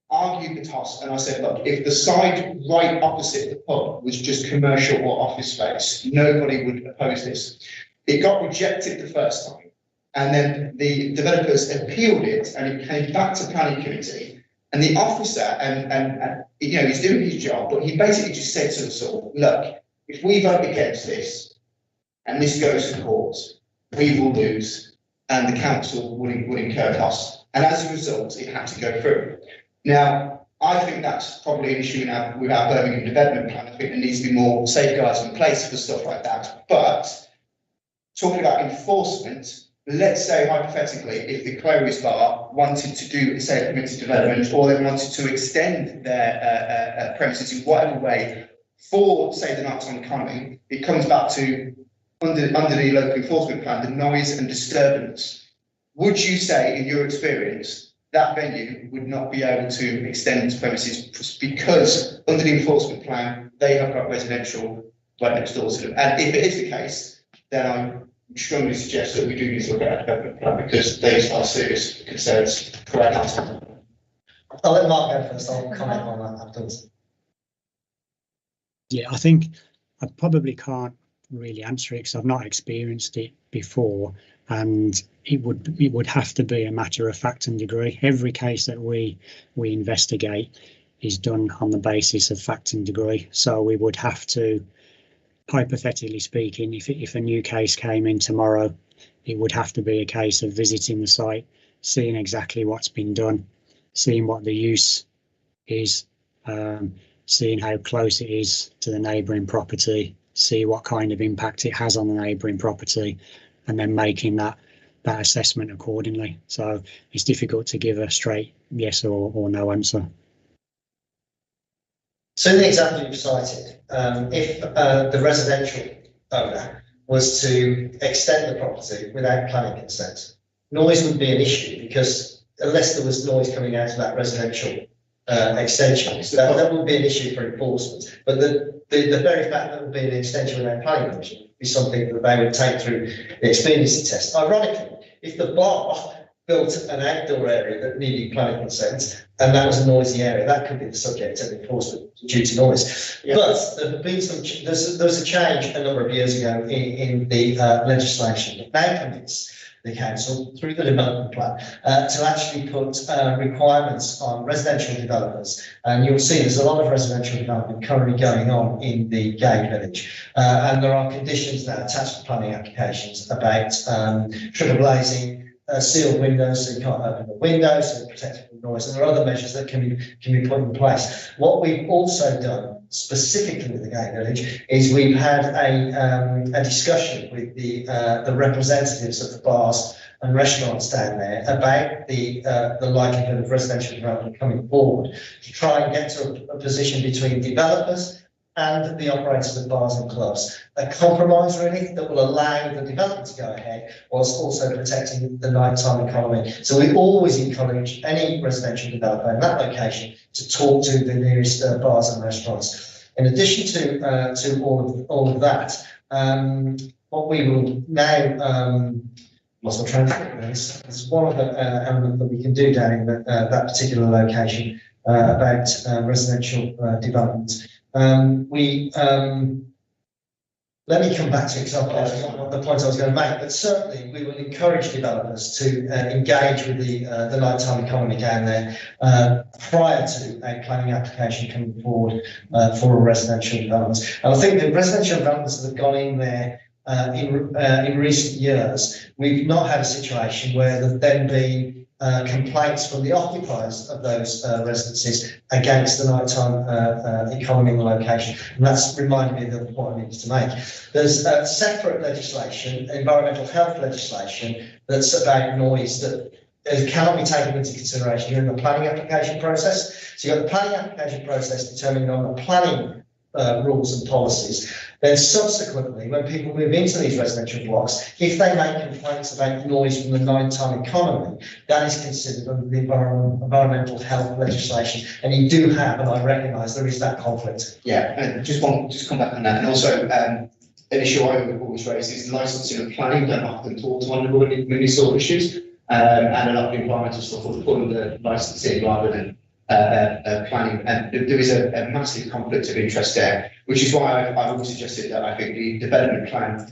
argued the toss and I said, look, if the side right opposite the pub was just commercial or office space, nobody would oppose this. It got rejected the first time, and then the developers appealed it, and it came back to planning committee. And the officer, and you know, he's doing his job, but he basically just said to us all, look, if we vote against this and this goes to court, we will lose, and the council will incur costs. And as a result, it had to go through. Now, I think that's probably an issue with our Birmingham development plan. I think there needs to be more safeguards in place for stuff like that. But talking about enforcement, let's say hypothetically, if the Clery's Bar wanted to do, say, a permitted development, or they wanted to extend their premises in whatever way for, say, the nighttime economy, it comes back to under the local enforcement plan, the noise and disturbance. Would you say, in your experience, that venue would not be able to extend its premises because under the enforcement plan, they have got residential right next door to them? And if it is the case, then I strongly suggest that we do need to look at our development plan because these are serious concerns. Correct. I'll let Mark go first. I'll comment on that afterwards. Yeah, I think I probably can't really answer it because I've not experienced it before, and it would have to be a matter of fact and degree. Every case that we investigate is done on the basis of fact and degree. So we would have to, hypothetically speaking, if a new case came in tomorrow, it would have to be a case of visiting the site, seeing exactly what's been done, seeing what the use is, seeing how close it is to the neighbouring property, see what kind of impact it has on the neighbouring property, and then making that assessment accordingly. So it's difficult to give a straight yes or no answer. So in the example you've cited, if the residential owner was to extend the property without planning consent, noise would be an issue because unless there was noise coming out of that residential extension, that would be an issue for enforcement. But the very fact that it would be an extension without planning permission would be something that they would take through the expediency test. Ironically, if the bar built an outdoor area that needed planning consent and that was a noisy area, that could be the subject of enforcement due to noise. Yeah. But there have been there was a change a number of years ago in the legislation that now permits the council through the development plan to actually put requirements on residential developers, and you'll see there's a lot of residential development currently going on in the Gay Village, and there are conditions now attached to planning applications about triple glazing, sealed windows, so you can't open the windows, so protected from noise, and there are other measures that can be put in place. What we've also done specifically with the Gay Village is we've had a discussion with the representatives of the bars and restaurants down there about the likelihood of residential development coming forward to try and get to a position between developers and the operators of bars and clubs, a compromise really that will allow the development to go ahead whilst also protecting the nighttime economy. So we always encourage any residential developer in that location to talk to the nearest bars and restaurants. In addition to all of that, what we will now lost my train of thought. There's one other element that we can do down in that particular location. about residential development. Let me come back to the point I was going to make, but certainly we will encourage developers to engage with the nighttime economy down there prior to a planning application coming forward for a residential development. And I think the residential developments that have gone in there in recent years, we've not had a situation where there've then been complaints from the occupiers of those residences against the nighttime economy in the location. And that's reminded me of the point I needed to make. There's separate legislation, environmental health legislation, that's about noise that cannot be taken into consideration during the planning application process. So you've got the planning application process determining on the planning rules and policies. Then subsequently, when people move into these residential blocks, if they make complaints about noise from the nighttime economy, that is considered under the environmental health legislation. And you do have, and I recognise there is that conflict. Yeah, and just come back on that. And also, an issue I would always raise is licensing and planning don't often talk to one of many sort of issues. And a lot of environmental stuff will fall under licensing rather than planning, and there is a massive conflict of interest there, which is why I've always suggested that I think the development plan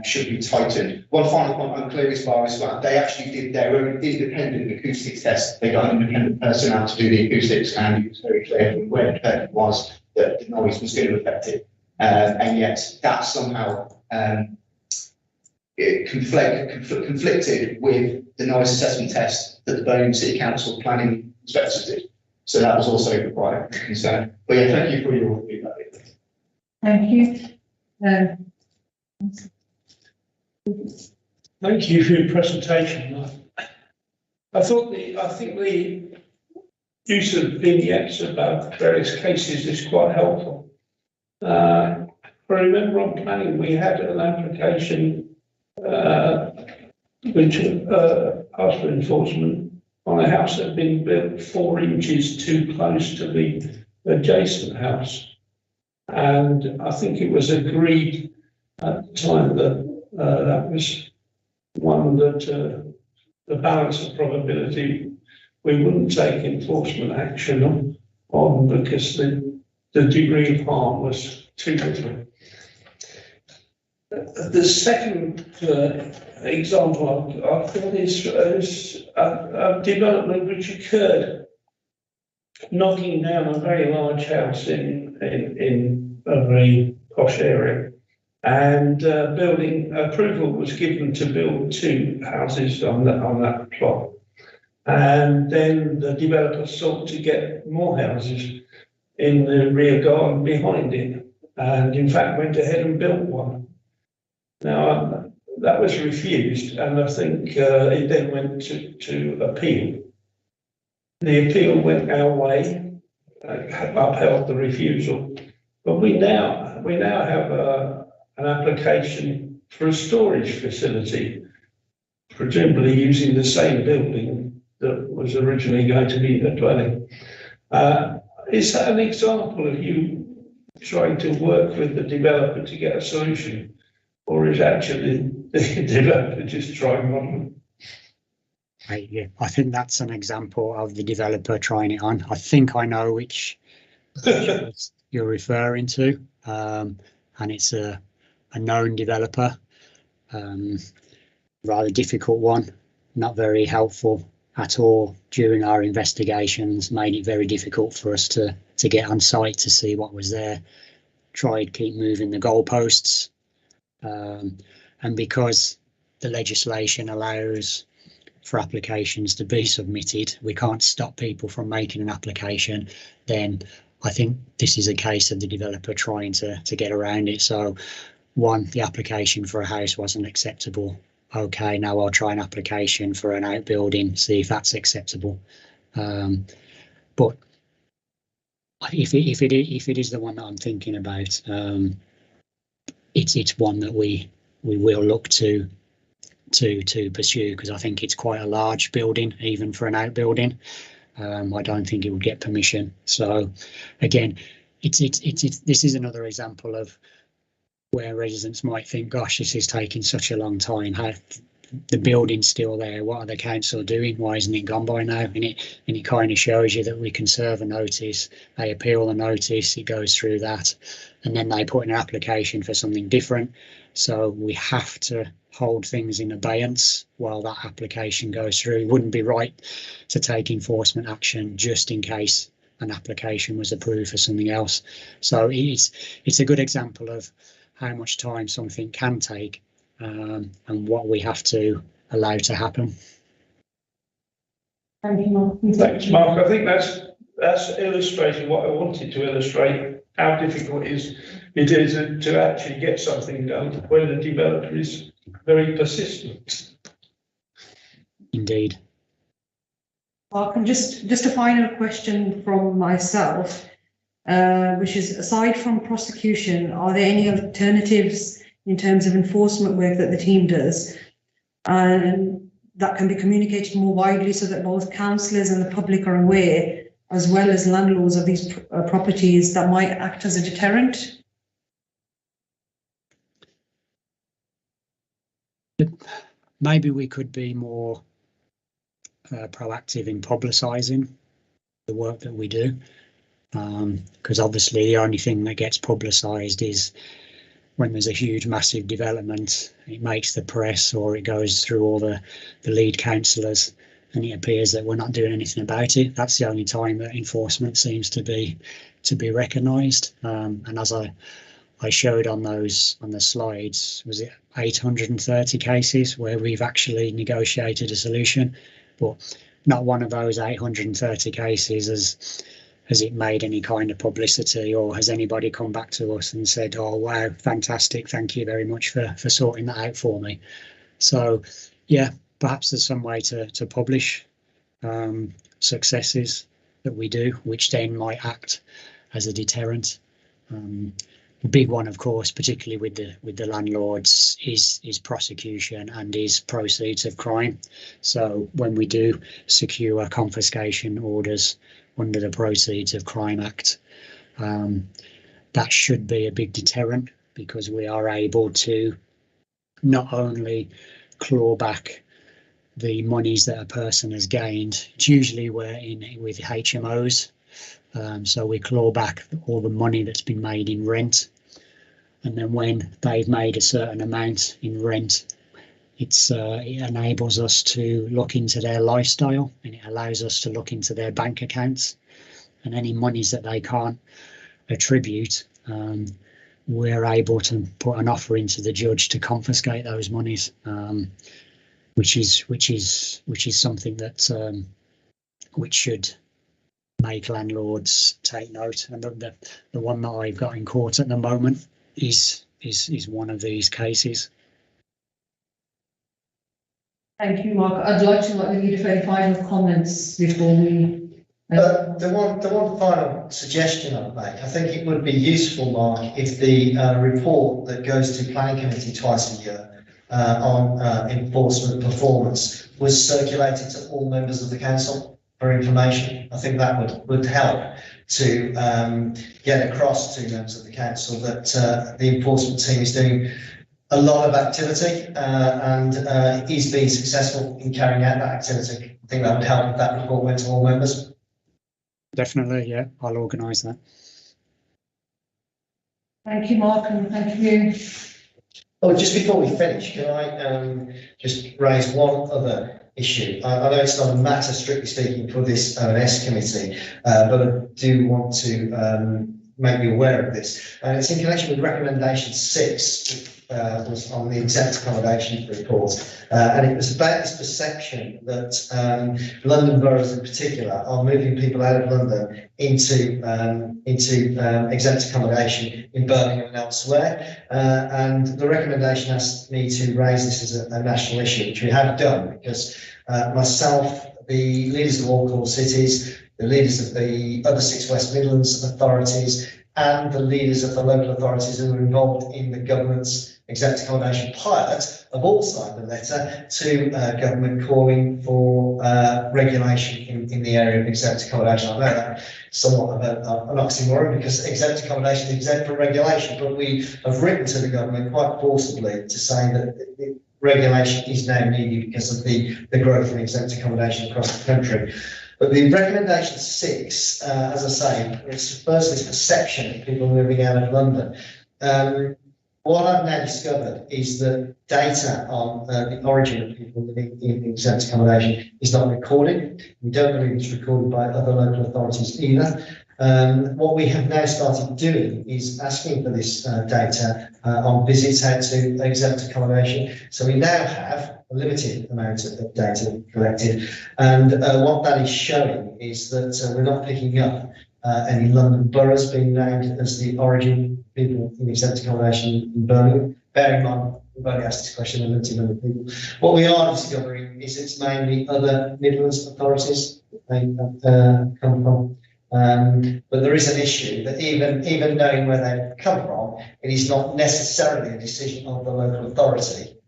should be tightened. One final point on Cleary's Bar as well, they actually did their own independent acoustics test. They got an independent person out to do the acoustics, and it was very clear from where it was that the noise was going to affect it, and yet that somehow conflicted with the noise assessment test that the Birmingham City Council planning inspectors did. So that was also quite a concern. But yeah, thank you for your feedback. Thank you. Thank you for your presentation. I think the use of vignettes about various cases is quite helpful. I remember on planning we had an application which asked for enforcement on a house that had been built 4 inches too close to the adjacent house. And I think it was agreed at the time that that was one that the balance of probability we wouldn't take enforcement action on because the degree of harm was too little. The second example I've got is a development which occurred knocking down a very large house in a very posh area, and building approval was given to build 2 houses on that plot, and then the developer sought to get more houses in the rear garden behind it, and in fact went ahead and built one. Now, that was refused, and I think it then went to appeal. The appeal went our way, upheld the refusal, but we now have an application for a storage facility, presumably using the same building that was originally going to be a dwelling. Is that an example of you trying to work with the developer to get a solution? Or is actually the developer just trying one? Yeah, I think that's an example of the developer trying it on. I think I know which you're referring to, and it's a known developer, rather difficult one, not very helpful at all during our investigations, made it very difficult for us to get on site to see what was there, tried keep moving the goalposts. And because the legislation allows for applications to be submitted, we can't stop people from making an application, then I think this is a case of the developer trying to get around it. So one, the application for a house wasn't acceptable. Okay, now I'll try an application for an outbuilding, see if that's acceptable. But if it is the one that I'm thinking about, it's one that we will look to pursue, because I think it's quite a large building, even for an outbuilding. I don't think it would get permission. So again, this is another example of where residents might think, gosh, this is taking such a long time. the building's still there. What are the council doing? Why isn't it gone by now? And it kind of shows you that we can serve a notice, they appeal the notice, it goes through that, and then they put in an application for something different. So we have to hold things in abeyance while that application goes through. It wouldn't be right to take enforcement action just in case an application was approved for something else. So it's a good example of how much time something can take, and what we have to allow to happen. Thank you, Mark. Thanks, Mark. I think that's illustrating what I wanted to illustrate, how difficult it is to actually get something done when the developer is very persistent. Indeed. Mark, and just a final question from myself, which is, aside from prosecution, are there any alternatives in terms of enforcement work that the team does, and that can be communicated more widely so that both councillors and the public are aware, as well as landlords of these properties, that might act as a deterrent? Maybe we could be more proactive in publicising the work that we do, because obviously the only thing that gets publicised is when there's a huge massive development. It makes the press, or it goes through all the lead councillors, and it appears that we're not doing anything about it. That's the only time that enforcement seems to be recognised. And as I showed on the slides, was it 830 cases where we've actually negotiated a solution, but not one of those 830 cases has it made any kind of publicity, or has anybody come back to us and said, oh wow, fantastic, thank you very much for sorting that out for me. So yeah, perhaps there's some way to publish successes that we do, which then might act as a deterrent. The big one, of course, particularly with the landlords, is prosecution and is proceeds of crime. So when we do secure confiscation orders under the Proceeds of Crime Act, that should be a big deterrent, because we are able to not only claw back the monies that a person has gained. It's usually we're in with HMOs, so we claw back all the money that's been made in rent, and then when they've made a certain amount in rent, it enables us to look into their lifestyle, and it allows us to look into their bank accounts, and any monies that they can't attribute, we're able to put an offer into the judge to confiscate those monies, which is something that which should make landlords take note. And the one that I've got in court at the moment is one of these cases. Thank you, Mark. I'd like to leave for any final comments before we. The one final suggestion I'd make, I think it would be useful, Mark, if the report that goes to planning committee twice a year on enforcement performance was circulated to all members of the council for information. I think that would help to get across to members of the council that the enforcement team is doing a lot of activity and is being successful in carrying out that activity. I think that would help if that report went to all members. Definitely, yeah, I'll organise that. Thank you, Mark, and thank you. Oh, just before we finish, can I just raise one other issue? I know it's not a matter, strictly speaking, for this O&S committee, but I do want to make you aware of this. And it's in connection with recommendation 6, was on the exempt accommodation report, and it was about this perception that London boroughs in particular are moving people out of London into exempt accommodation in Birmingham and elsewhere, and the recommendation asked me to raise this as a national issue, which we have done, because myself, the leaders of all core cities, the leaders of the other 6 West Midlands authorities, and the leaders of the local authorities who were involved in the government's exempt accommodation pilot have all signed a letter to government calling for regulation in the area of exempt accommodation. I know that somewhat of an oxymoron, because exempt accommodation is exempt from regulation, but we have written to the government quite forcibly to say that regulation is now needed because of the growth in exempt accommodation across the country. But the recommendation 6, as I say, it's first this perception of people moving out of London. What I've now discovered is that data on the origin of people living in exempt accommodation is not recorded. We don't believe it's recorded by other local authorities either. What we have now started doing is asking for this data on visits out to exempt accommodation. So we now have a limited amount of data collected, and what that is showing is that we're not picking up any London boroughs being named as the origin people in exempt accommodation in Birmingham. Bear in mind, we've only asked this question a limited number of people. What we are discovering is it's mainly other Midlands authorities they come from. But there is an issue that even knowing where they come from, it is not necessarily a decision of the local authority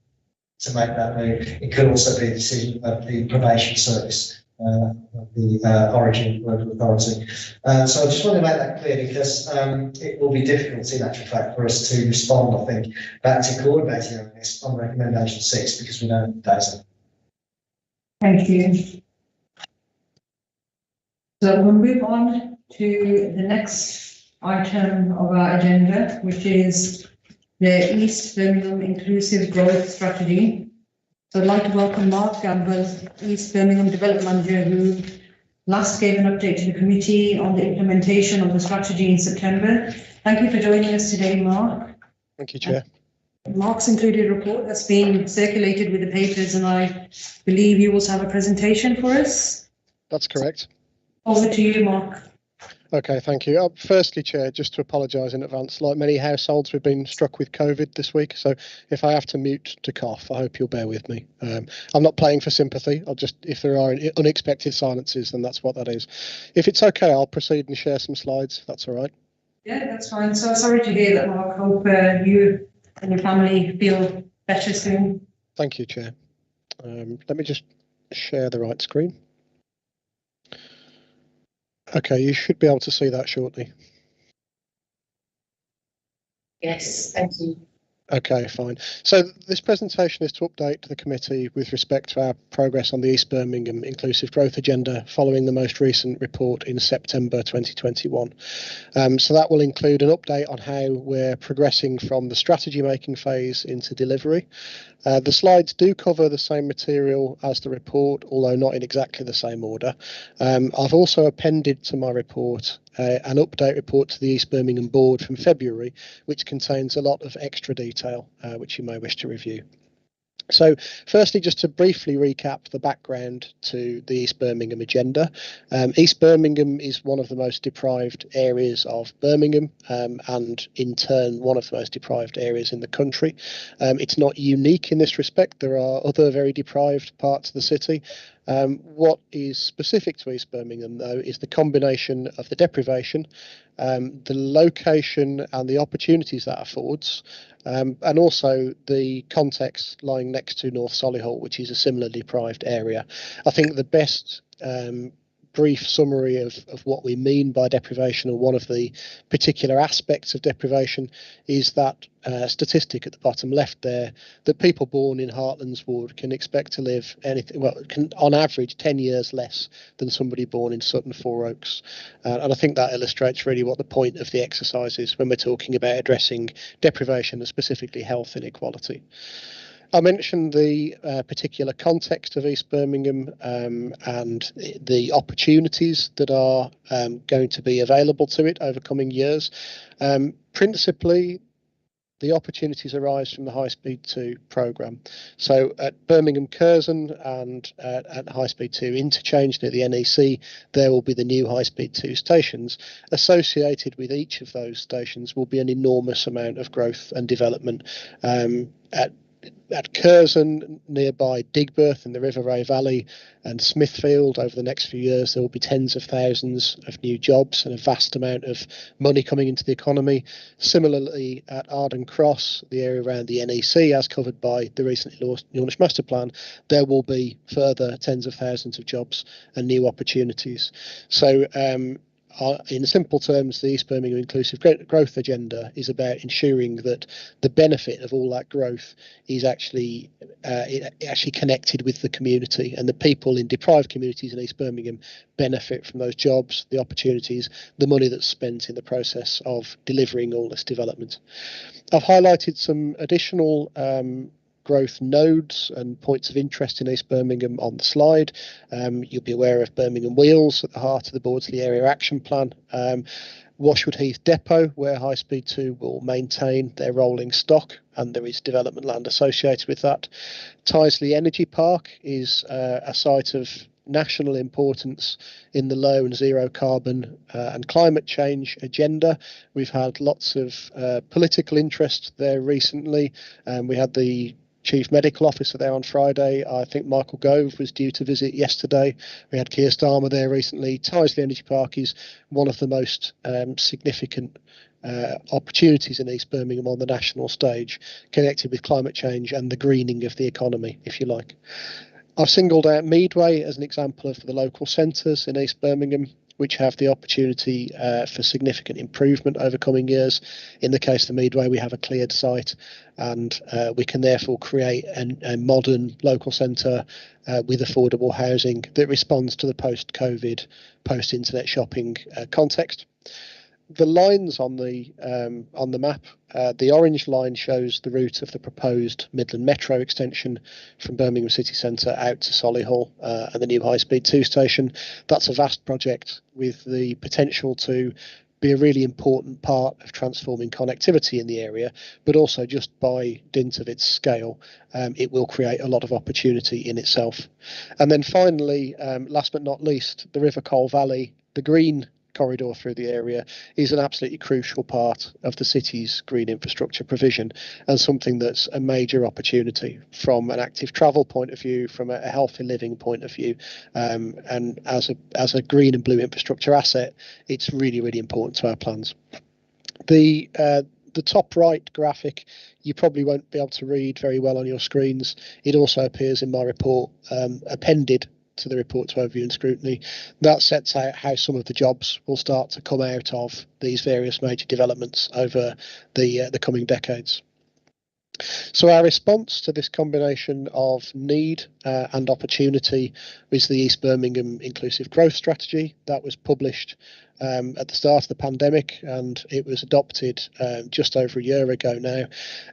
to make that move. It could also be a decision of the probation service of the origin local authority. So I just want to make that clear because it will be difficult in actual fact for us to respond, I think, back to coordinating on this on recommendation 6 because we don't have data. Thank you. So we'll move on to the next item of our agenda, which is the East Birmingham Inclusive Growth Strategy. So I'd like to welcome Mark Gamble, East Birmingham Development Manager, who last gave an update to the committee on the implementation of the strategy in September. Thank you for joining us today, Mark. Thank you, Chair. Mark's included a report that's been circulated with the papers, and I believe you also have a presentation for us. That's correct. Over to you, Mark. Okay, thank you. Firstly, Chair, just to apologise in advance, like many households, we've been struck with COVID this week, so if I have to mute to cough, I hope you'll bear with me. I'm not playing for sympathy. If there are unexpected silences, then that's what that is. If it's okay, I'll proceed and share some slides, if that's all right. Yeah, that's fine. So sorry to hear that, Mark. Hope you and your family feel better soon. Thank you, Chair. Let me just share the right screen. Okay, you should be able to see that shortly. Yes, thank you. Okay, fine. So this presentation is to update the committee with respect to our progress on the East Birmingham Inclusive Growth Agenda following the most recent report in September 2021. So that will include an update on how we're progressing from the strategy making phase into delivery. The slides do cover the same material as the report, although not in exactly the same order. I've also appended to my report an update report to the East Birmingham Board from February, which contains a lot of extra detail, which you may wish to review. So firstly, just to briefly recap the background to the East Birmingham agenda. East Birmingham is one of the most deprived areas of Birmingham, and in turn one of the most deprived areas in the country. It's not unique in this respect. There are other very deprived parts of the city. What is specific to East Birmingham, though, is the combination of the deprivation, the location and the opportunities that affords, and also the context lying next to North Solihull, which is a similarly deprived area. I think the best brief summary of what we mean by deprivation, or one of the particular aspects of deprivation, is that statistic at the bottom left there, that people born in Heartlands Ward can expect to live on average 10 years less than somebody born in Sutton Four Oaks. And I think that illustrates really what the point of the exercise is when we're talking about addressing deprivation and specifically health inequality. I mentioned the particular context of East Birmingham and the opportunities that are going to be available to it over coming years. Principally, the opportunities arise from the High Speed 2 programme. So at Birmingham Curzon and at High Speed 2 interchange near the NEC, there will be the new High Speed 2 stations. Associated with each of those stations will be an enormous amount of growth and development. At Curzon, nearby Digbeth in the River Ray Valley and Smithfield, over the next few years, there will be tens of thousands of new jobs and a vast amount of money coming into the economy. Similarly, at Arden Cross, the area around the NEC, as covered by the recently launched master plan, there will be further tens of thousands of jobs and new opportunities. So in simple terms, the East Birmingham Inclusive Growth Agenda is about ensuring that the benefit of all that growth is actually connected with the community, and the people in deprived communities in East Birmingham benefit from those jobs, the opportunities, the money that's spent in the process of delivering all this development. I've highlighted some additional growth nodes and points of interest in East Birmingham on the slide. You'll be aware of Birmingham Wheels at the heart of the Bawdsley Area Action Plan. Washwood Heath Depot, where High Speed 2 will maintain their rolling stock, and there is development land associated with that. Tyseley Energy Park is a site of national importance in the low and zero carbon and climate change agenda. We've had lots of political interest there recently. We had the Chief Medical Officer there on Friday. I think Michael Gove was due to visit yesterday. We had Keir Starmer there recently. Tyseley Energy Park is one of the most significant opportunities in East Birmingham on the national stage, connected with climate change and the greening of the economy, if you like. I've singled out Meadway as an example of the local centres in East Birmingham, which have the opportunity for significant improvement over coming years. In the case of the Meadway, we have a cleared site, and we can therefore create a modern local centre with affordable housing that responds to the post-COVID, post-internet shopping context. The lines on the map, the orange line shows the route of the proposed Midland Metro extension from Birmingham city centre out to Solihull and the new High Speed 2 station. That's a vast project with the potential to be a really important part of transforming connectivity in the area, but also just by dint of its scale, it will create a lot of opportunity in itself. And then finally, last but not least, the River Cole Valley, the green corridor through the area, is an absolutely crucial part of the city's green infrastructure provision, and something that's a major opportunity from an active travel point of view, from a healthy living point of view, and as a green and blue infrastructure asset, it's really, really important to our plans. The top right graphic you probably won't be able to read very well on your screens. It also appears in my report appended to the report to overview and scrutiny. That sets out how some of the jobs will start to come out of these various major developments over the coming decades. So our response to this combination of need and opportunity is the East Birmingham Inclusive Growth Strategy that was published at the start of the pandemic, and it was adopted just over a year ago now.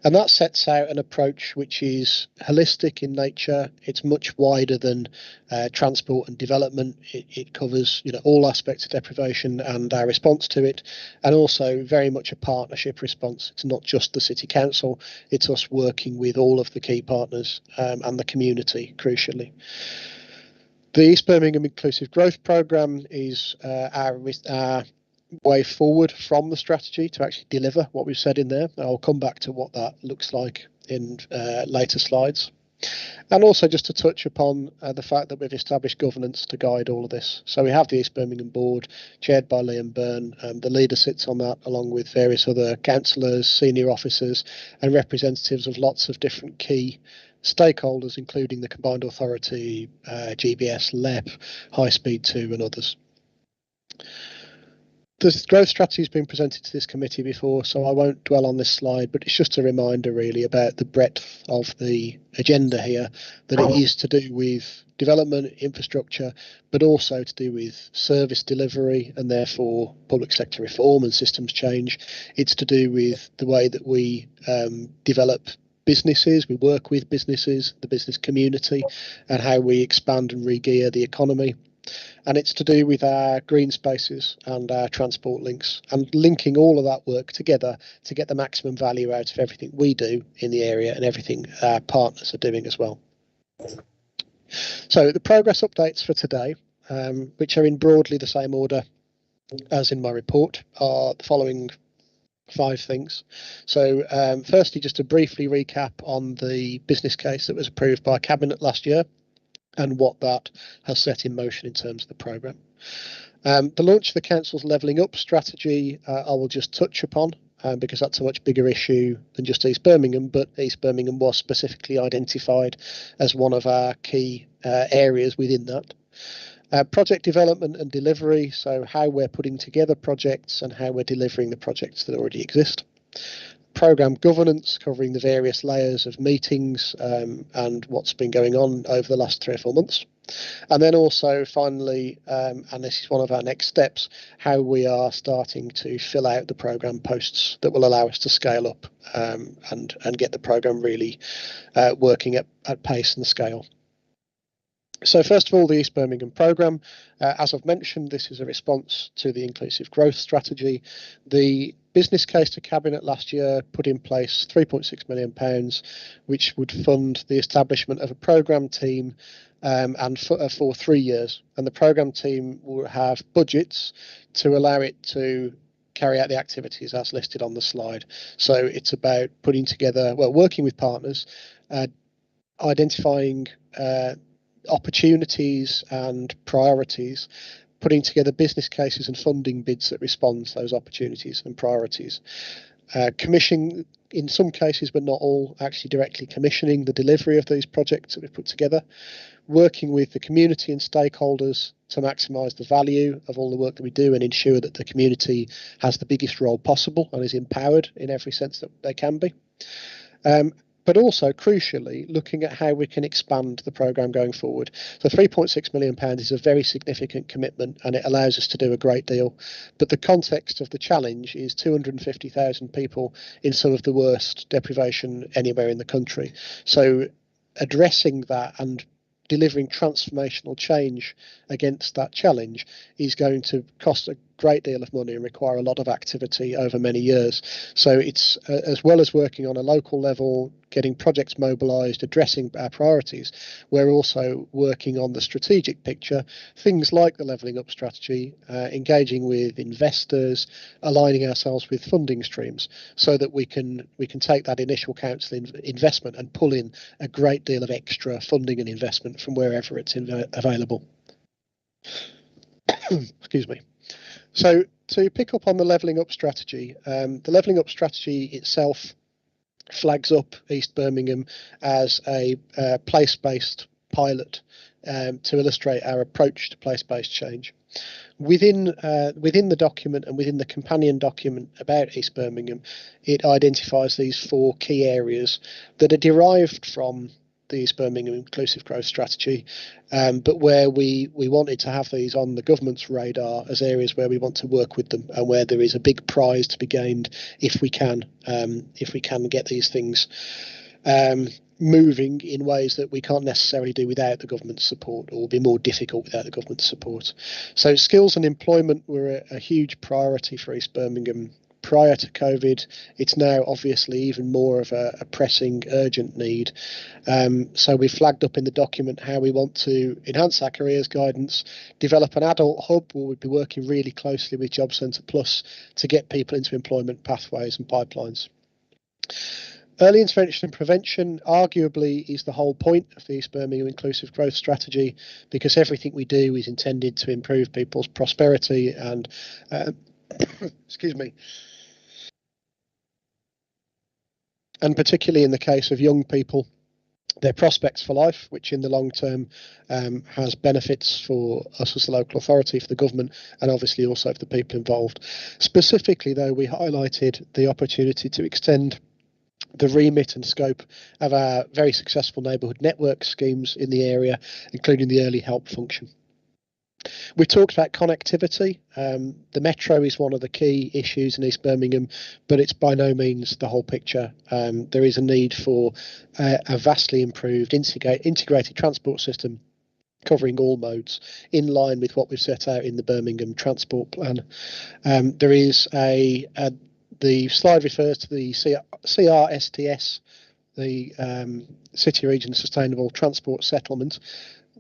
And that sets out an approach which is holistic in nature. It's much wider than transport and development. It covers, all aspects of deprivation and our response to it, and also very much a partnership response. It's not just the City Council, it's us working with all of the key partners and the community, crucially. The East Birmingham Inclusive Growth Programme is our way forward from the strategy to actually deliver what we've said in there. I'll come back to what that looks like in later slides. And also just to touch upon the fact that we've established governance to guide all of this. So we have the East Birmingham Board, chaired by Liam Byrne. The leader sits on that along with various other councillors, senior officers and representatives of lots of different key stakeholders, including the Combined Authority, GBS, LEP, High Speed 2 and others. The growth strategy has been presented to this committee before, so I won't dwell on this slide, but it's just a reminder really about the breadth of the agenda here, that it is to do with development, infrastructure, but also to do with service delivery and therefore public sector reform and systems change. It's to do with the way that we develop businesses, we work with businesses, the business community, and how we expand and re-gear the economy. And it's to do with our green spaces and our transport links, and linking all of that work together to get the maximum value out of everything we do in the area and everything our partners are doing as well. So the progress updates for today, which are in broadly the same order as in my report, are the following 5 things. So firstly, just to briefly recap on the business case that was approved by Cabinet last year and what that has set in motion in terms of the programme. The launch of the Council's Levelling Up strategy, I will just touch upon because that's a much bigger issue than just East Birmingham, but East Birmingham was specifically identified as one of our key areas within that. Project development and delivery, so how we're putting together projects and how we're delivering the projects that already exist. Program governance, covering the various layers of meetings and what's been going on over the last 3 or 4 months. And then also finally, and this is one of our next steps, how we are starting to fill out the program posts that will allow us to scale up and get the program really working at pace and scale. So first of all, the East Birmingham programme. As I've mentioned, this is a response to the inclusive growth strategy. The business case to Cabinet last year put in place £3.6 million, which would fund the establishment of a programme team and for 3 years. And the programme team will have budgets to allow it to carry out the activities as listed on the slide. So it's about putting together, well, working with partners, identifying opportunities and priorities, putting together business cases and funding bids that respond to those opportunities and priorities. Commissioning, in some cases, but not all, actually directly commissioning the delivery of these projects that we've put together, working with the community and stakeholders to maximise the value of all the work that we do and ensure that the community has the biggest role possible and is empowered in every sense that they can be. But also, crucially, looking at how we can expand the programme going forward. So £3.6 million is a very significant commitment and it allows us to do a great deal. But the context of the challenge is 250,000 people in some of the worst deprivation anywhere in the country. So addressing that and delivering transformational change against that challenge is going to cost a great deal of money and require a lot of activity over many years. So it's as well as working on a local level, getting projects mobilised, addressing our priorities, we're also working on the strategic picture, things like the levelling up strategy, engaging with investors, aligning ourselves with funding streams so that we can take that initial council investment and pull in a great deal of extra funding and investment from wherever it's available. Excuse me. So to pick up on the levelling up strategy, the levelling up strategy itself flags up East Birmingham as a place-based pilot to illustrate our approach to place-based change. Within the document and within the companion document about East Birmingham, it identifies these 4 key areas that are derived from the East Birmingham Inclusive Growth Strategy, but where we wanted to have these on the government's radar as areas where we want to work with them and where there is a big prize to be gained if we can get these things moving in ways that we can't necessarily do without the government's support, or will be more difficult without the government's support. So skills and employment were a huge priority for East Birmingham prior to COVID. It's now obviously even more of a pressing, urgent need. So we flagged up in the document how we want to enhance our careers guidance, develop an adult hub where we'd be working really closely with Job Centre Plus to get people into employment pathways and pipelines. Early intervention and prevention arguably is the whole point of the East Birmingham Inclusive Growth Strategy, because everything we do is intended to improve people's prosperity and excuse me, and particularly in the case of young people, their prospects for life, which in the long term has benefits for us as the local authority, for the government, and obviously also for the people involved. Specifically, though, we highlighted the opportunity to extend the remit and scope of our very successful neighbourhood network schemes in the area, including the early help function. We talked about connectivity. The metro is one of the key issues in East Birmingham, but it's by no means the whole picture. There is a need for a vastly improved integrated transport system covering all modes, in line with what we've set out in the Birmingham Transport Plan. There is the slide refers to the CRSTS, the City Region Sustainable Transport Settlement.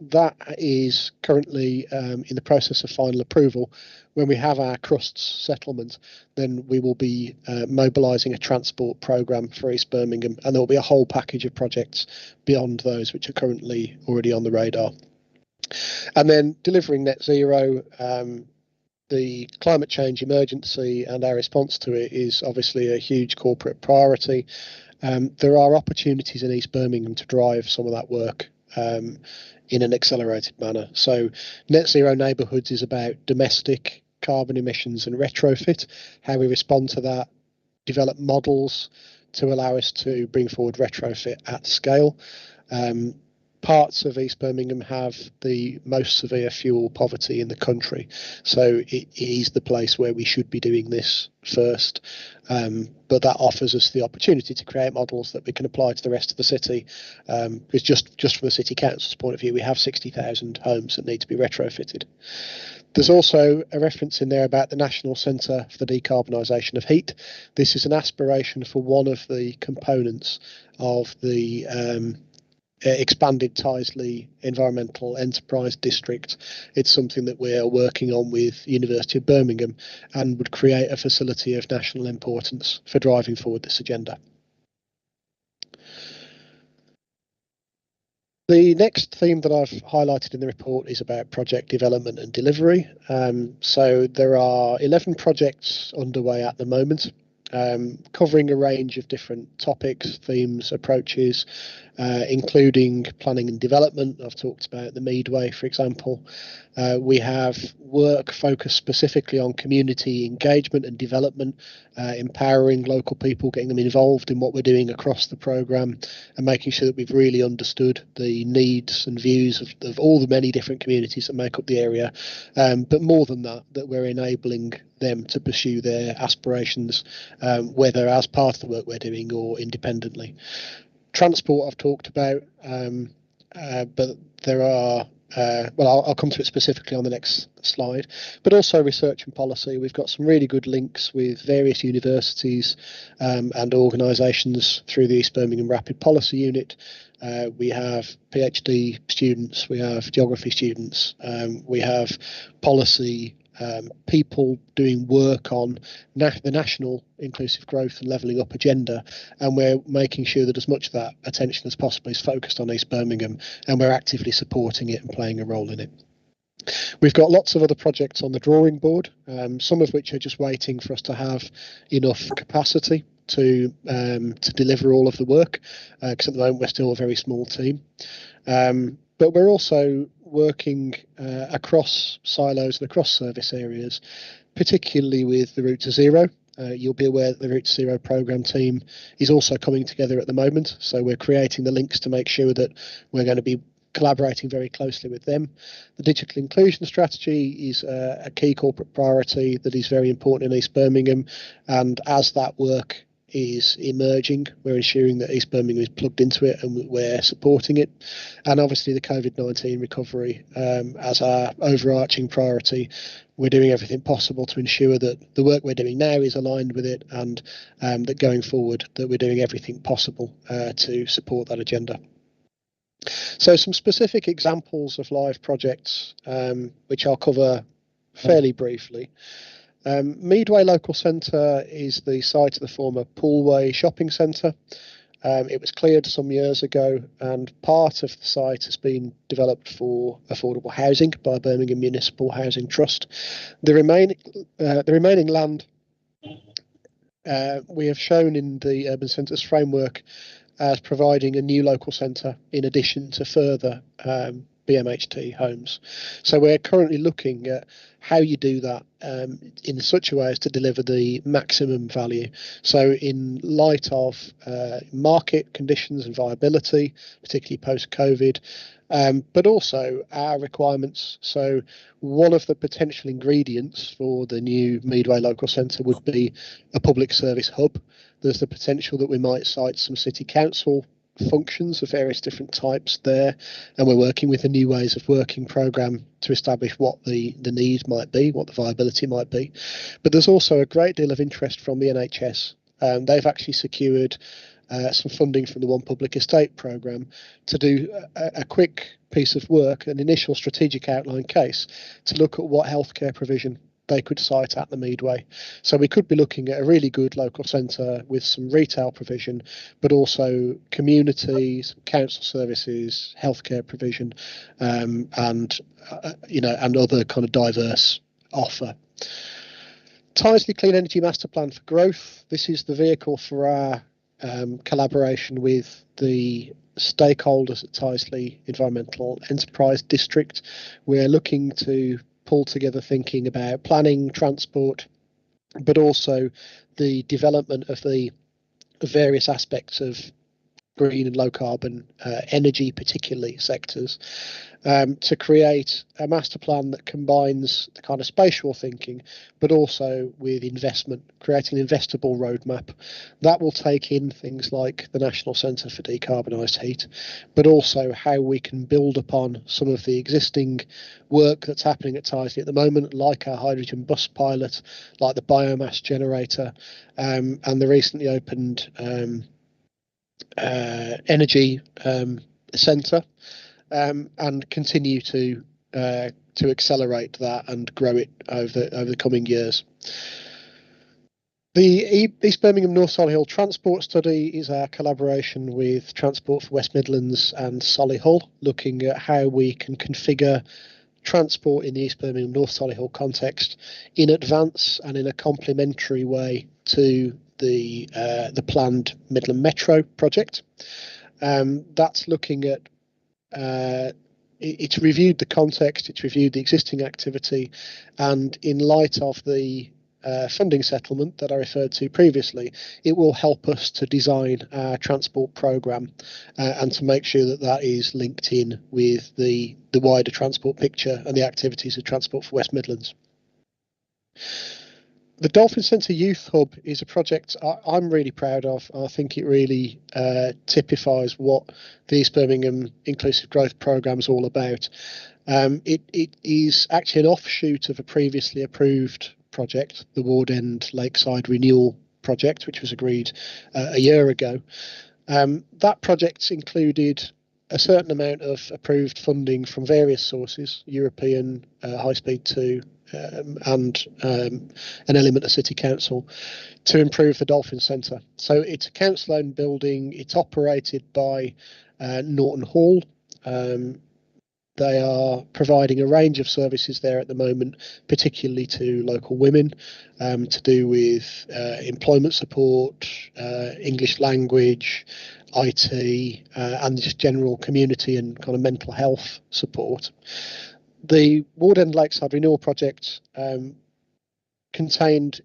That is currently in the process of final approval. When we have our crusts settlement, then we will be mobilising a transport programme for East Birmingham, and there will be a whole package of projects beyond those which are currently already on the radar. And then delivering net zero, the climate change emergency and our response to it is obviously a huge corporate priority. There are opportunities in East Birmingham to drive some of that work. in an accelerated manner. So net zero neighbourhoods is about domestic carbon emissions and retrofit, how we respond to that, develop models to allow us to bring forward retrofit at scale. Parts of East Birmingham have the most severe fuel poverty in the country, so it is the place where we should be doing this first. But that offers us the opportunity to create models that we can apply to the rest of the city. Because just from the city council's point of view, we have 60,000 homes that need to be retrofitted. There's also a reference in there about the National Centre for the Decarbonisation of Heat. This is an aspiration for one of the components of the expanded Tyseley Environmental Enterprise District. It's something that we're working on with University of Birmingham and would create a facility of national importance for driving forward this agenda. The next theme that I've highlighted in the report is about project development and delivery. So there are 11 projects underway at the moment, covering a range of different topics, themes, approaches, including planning and development. I've talked about the Meadway, for example. We have work focused specifically on community engagement and development, empowering local people, getting them involved in what we're doing across the programme, and making sure that we've really understood the needs and views of all the many different communities that make up the area. But more than that, that we're enabling them to pursue their aspirations, whether as part of the work we're doing or independently. Transport I've talked about, but there are, well, I'll come to it specifically on the next slide, but also research and policy. We've got some really good links with various universities and organisations through the East Birmingham Rapid Policy Unit. We have PhD students, we have geography students, we have policy people doing work on the national inclusive growth and levelling up agenda, and we're making sure that as much of that attention as possible is focused on East Birmingham, and we're actively supporting it and playing a role in it. We've got lots of other projects on the drawing board, some of which are just waiting for us to have enough capacity to deliver all of the work, because at the moment we're still a very small team. But we're also working across silos and across service areas, particularly with the Route to Zero. You'll be aware that the Route to Zero programme team is also coming together at the moment. So we're creating the links to make sure that we're going to be collaborating very closely with them. The digital inclusion strategy is a key corporate priority that is very important in East Birmingham. And as that work is emerging, we're ensuring that East Birmingham is plugged into it and we're supporting it. And obviously the COVID-19 recovery as our overarching priority. We're doing everything possible to ensure that the work we're doing now is aligned with it, and that going forward that we're doing everything possible to support that agenda. So some specific examples of live projects, which I'll cover fairly briefly. Meadway Local Centre is the site of the former Poolway Shopping Centre. It was cleared some years ago, and part of the site has been developed for affordable housing by Birmingham Municipal Housing Trust. The remaining land we have shown in the Urban Centres framework as providing a new local centre in addition to further BMHT homes. So we're currently looking at how you do that in such a way as to deliver the maximum value. So in light of market conditions and viability, particularly post-COVID, but also our requirements. So one of the potential ingredients for the new Meadway Local Centre would be a public service hub. There's the potential that we might site some city council functions of various different types there, and we're working with a new ways of working programme to establish what the need might be, what the viability might be. But there's also a great deal of interest from the NHS. They've actually secured some funding from the One Public Estate programme to do a quick piece of work, an initial strategic outline case to look at what healthcare provision they could site at the Meadway. So we could be looking at a really good local centre with some retail provision, but also communities, council services, healthcare provision, and other kind of diverse offer. Tyseley Clean Energy Master Plan for Growth. This is the vehicle for our collaboration with the stakeholders at Tyseley Environmental Enterprise District. We're looking to pull together thinking about planning, transport, but also the development of the various aspects of green and low carbon energy, particularly sectors, to create a master plan that combines the kind of spatial thinking, but also with investment, creating an investable roadmap that will take in things like the National Centre for Decarbonised Heat, but also how we can build upon some of the existing work that's happening at Tyseley at the moment, like our hydrogen bus pilot, like the biomass generator, and the recently opened energy centre, and continue to accelerate that and grow it over the coming years. The East Birmingham North Solihull Transport Study is our collaboration with Transport for West Midlands and Solihull, looking at how we can configure transport in the East Birmingham North Solihull context in advance and in a complementary way to the planned Midland Metro project. That's looking at it's reviewed the context, it's reviewed the existing activity, and in light of the funding settlement that I referred to previously, it will help us to design our transport programme and to make sure that that is linked in with the wider transport picture and the activities of Transport for West Midlands. The Dolphin Centre Youth Hub is a project I'm really proud of. I think it really typifies what the East Birmingham Inclusive Growth Programme is all about. It is actually an offshoot of a previously approved project, the Ward End Lakeside Renewal Project, which was agreed a year ago. That project included a certain amount of approved funding from various sources, European, High Speed 2, and an element of City Council, to improve the Dolphin Centre. So it's a council-owned building. It's operated by Norton Hall. They are providing a range of services there at the moment, particularly to local women, to do with employment support, English language, IT, and just general community and kind of mental health support. The Ward End Lakeside Renewal Project contained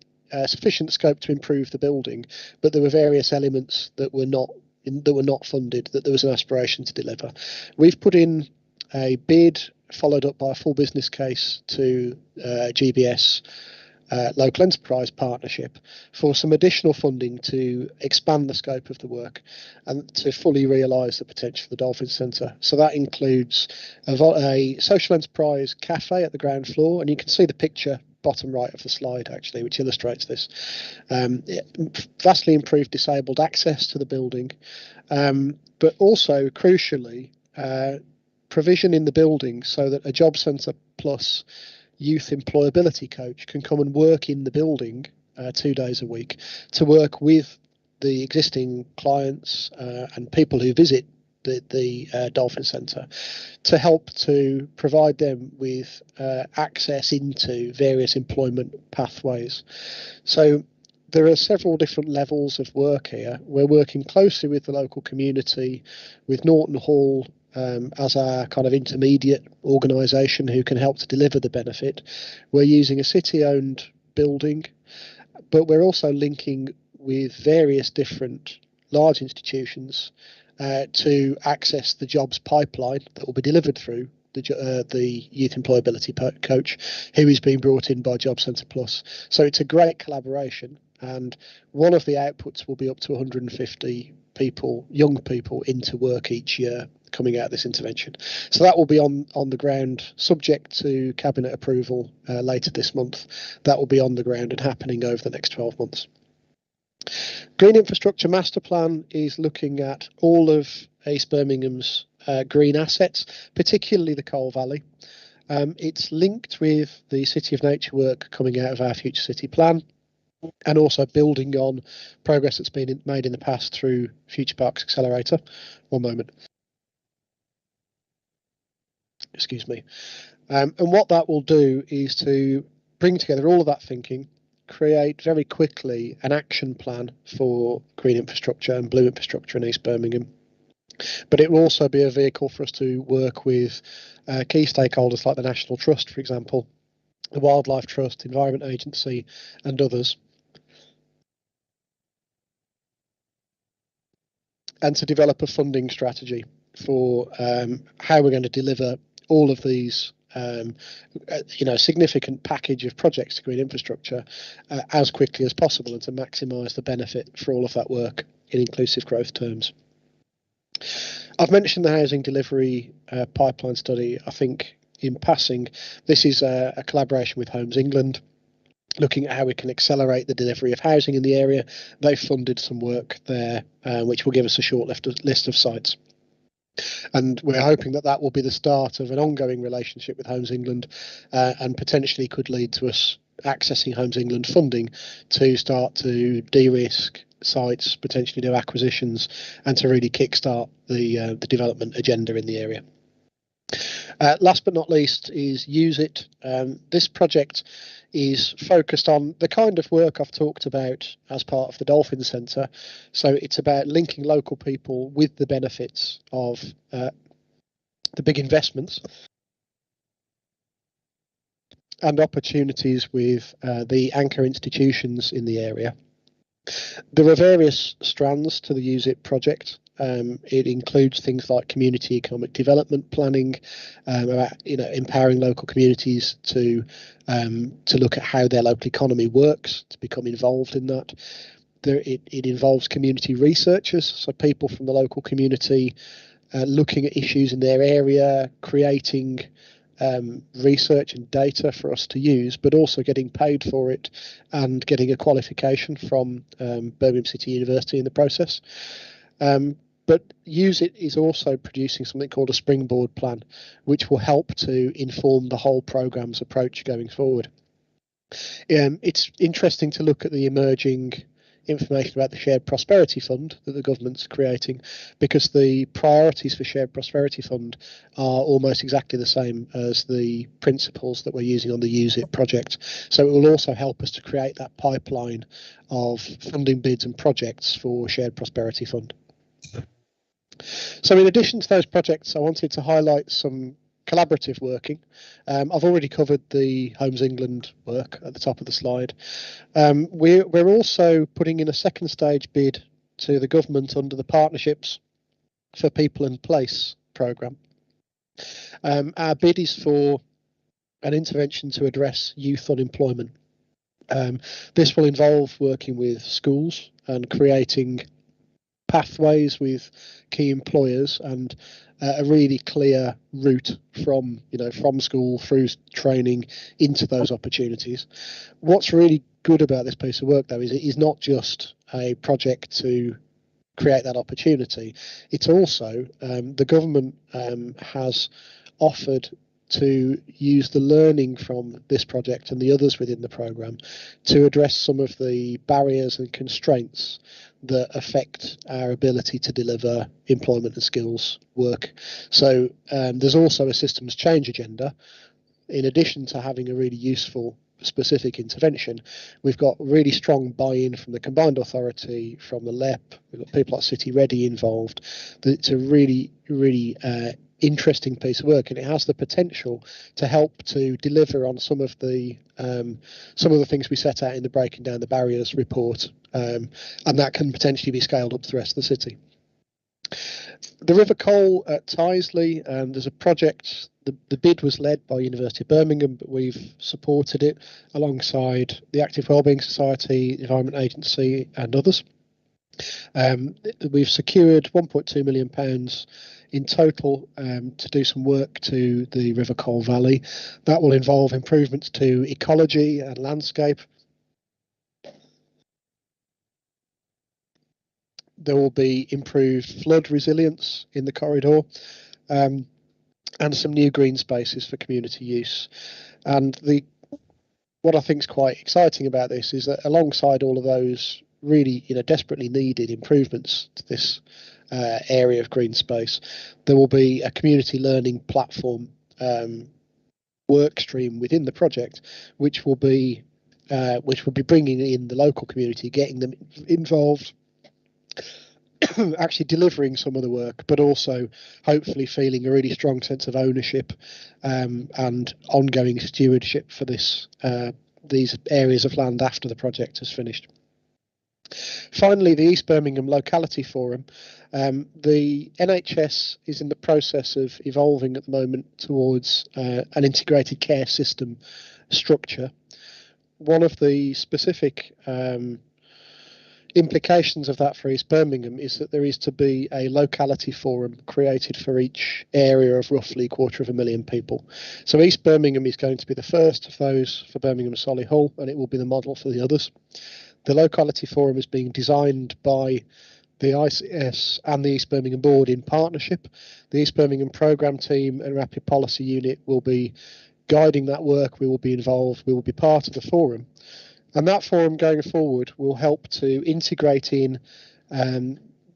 sufficient scope to improve the building, but there were various elements that were not funded that there was an aspiration to deliver. We've put in a bid followed up by a full business case to GBS Local Enterprise Partnership for some additional funding to expand the scope of the work and to fully realise the potential of the Dolphin Centre. So that includes a social enterprise cafe at the ground floor, and you can see the picture bottom right of the slide actually, which illustrates this. Vastly improved disabled access to the building, but also crucially provision in the building so that a job centre plus youth employability coach can come and work in the building 2 days a week to work with the existing clients and people who visit the Dolphin Centre to help to provide them with access into various employment pathways. So there are several different levels of work here. We're working closely with the local community, with Norton Hall as our kind of intermediate organisation who can help to deliver the benefit. We're using a city-owned building, but we're also linking with various different large institutions to access the jobs pipeline that will be delivered through the youth employability coach, who is being brought in by Job Centre Plus. So it's a great collaboration, and one of the outputs will be up to 150 people, young people, into work each year coming out of this intervention. So that will be on the ground, subject to cabinet approval later this month. That will be on the ground and happening over the next 12 months. Green Infrastructure Master Plan is looking at all of East Birmingham's green assets, particularly the Coal Valley. It's linked with the City of Nature work coming out of our Future City Plan, and also building on progress that's been made in the past through Future Parks Accelerator. One moment. Excuse me. And what that will do is to bring together all of that thinking, create very quickly an action plan for green infrastructure and blue infrastructure in East Birmingham. But it will also be a vehicle for us to work with key stakeholders like the National Trust, for example, the Wildlife Trust, Environment Agency, and others, and to develop a funding strategy for how we're going to deliver all of these significant package of projects to green infrastructure as quickly as possible, and to maximise the benefit for all of that work in inclusive growth terms. I've mentioned the housing delivery pipeline study. I think in passing, this is a collaboration with Homes England, looking at how we can accelerate the delivery of housing in the area. They've funded some work there, which will give us a short list of sites. And we're hoping that that will be the start of an ongoing relationship with Homes England, and potentially could lead to us accessing Homes England funding to start to de-risk sites, potentially do acquisitions, and to really kickstart the development agenda in the area. Last but not least is Use It. This project is focused on the kind of work I've talked about as part of the Dolphin Centre. So it's about linking local people with the benefits of the big investments and opportunities with the anchor institutions in the area. There are various strands to the Use It project. It includes things like community economic development planning, about empowering local communities to look at how their local economy works, to become involved in that. It involves community researchers, so people from the local community looking at issues in their area, creating research and data for us to use, but also getting paid for it and getting a qualification from Birmingham City University in the process. But Use It is also producing something called a springboard plan, which will help to inform the whole programme's approach going forward. It's interesting to look at the emerging information about the Shared Prosperity Fund that the government's creating, because the priorities for Shared Prosperity Fund are almost exactly the same as the principles that we're using on the Use It project. So it will also help us to create that pipeline of funding bids and projects for Shared Prosperity Fund. So in addition to those projects, I wanted to highlight some collaborative working. I've already covered the Homes England work at the top of the slide. We're also putting in a second stage bid to the government under the Partnerships for People and Place programme. Our bid is for an intervention to address youth unemployment. This will involve working with schools and creating pathways with key employers and a really clear route from school through training into those opportunities. What's really good about this piece of work, though, is it is not just a project to create that opportunity. It's also the government has offered to use the learning from this project and the others within the programme to address some of the barriers and constraints that affect our ability to deliver employment and skills work. So there's also a systems change agenda. In addition to having a really useful specific intervention, we've got really strong buy-in from the Combined Authority, from the LEP, we've got people like City Ready involved. It's a really interesting piece of work, and it has the potential to help to deliver on some of the things we set out in the Breaking Down the Barriers report, and that can potentially be scaled up to the rest of the city. The River Cole at Tyseley, there's a project. The bid was led by University of Birmingham, but we've supported it alongside the Active Wellbeing Society, the Environment Agency, and others. We've secured £1.2 million in total to do some work to the River Cole Valley. That will involve improvements to ecology and landscape. There will be improved flood resilience in the corridor, and some new green spaces for community use. And what I think is quite exciting about this is that alongside all of those really desperately needed improvements to this area of green space, there will be a community learning platform work stream within the project, which will be which will be bringing in the local community, getting them involved, actually delivering some of the work, but also hopefully feeling a really strong sense of ownership and ongoing stewardship for these areas of land after the project has finished. Finally, the East Birmingham Locality Forum. The NHS is in the process of evolving at the moment towards an integrated care system structure. One of the specific implications of that for East Birmingham is that there is to be a locality forum created for each area of roughly 250,000 people. So East Birmingham is going to be the first of those for Birmingham and Solihull, and it will be the model for the others. The locality forum is being designed by the ICS and the East Birmingham board in partnership. The East Birmingham programme team and Rapid Policy Unit will be guiding that work. We will be involved. We will be part of the forum. And that forum going forward will help to integrate in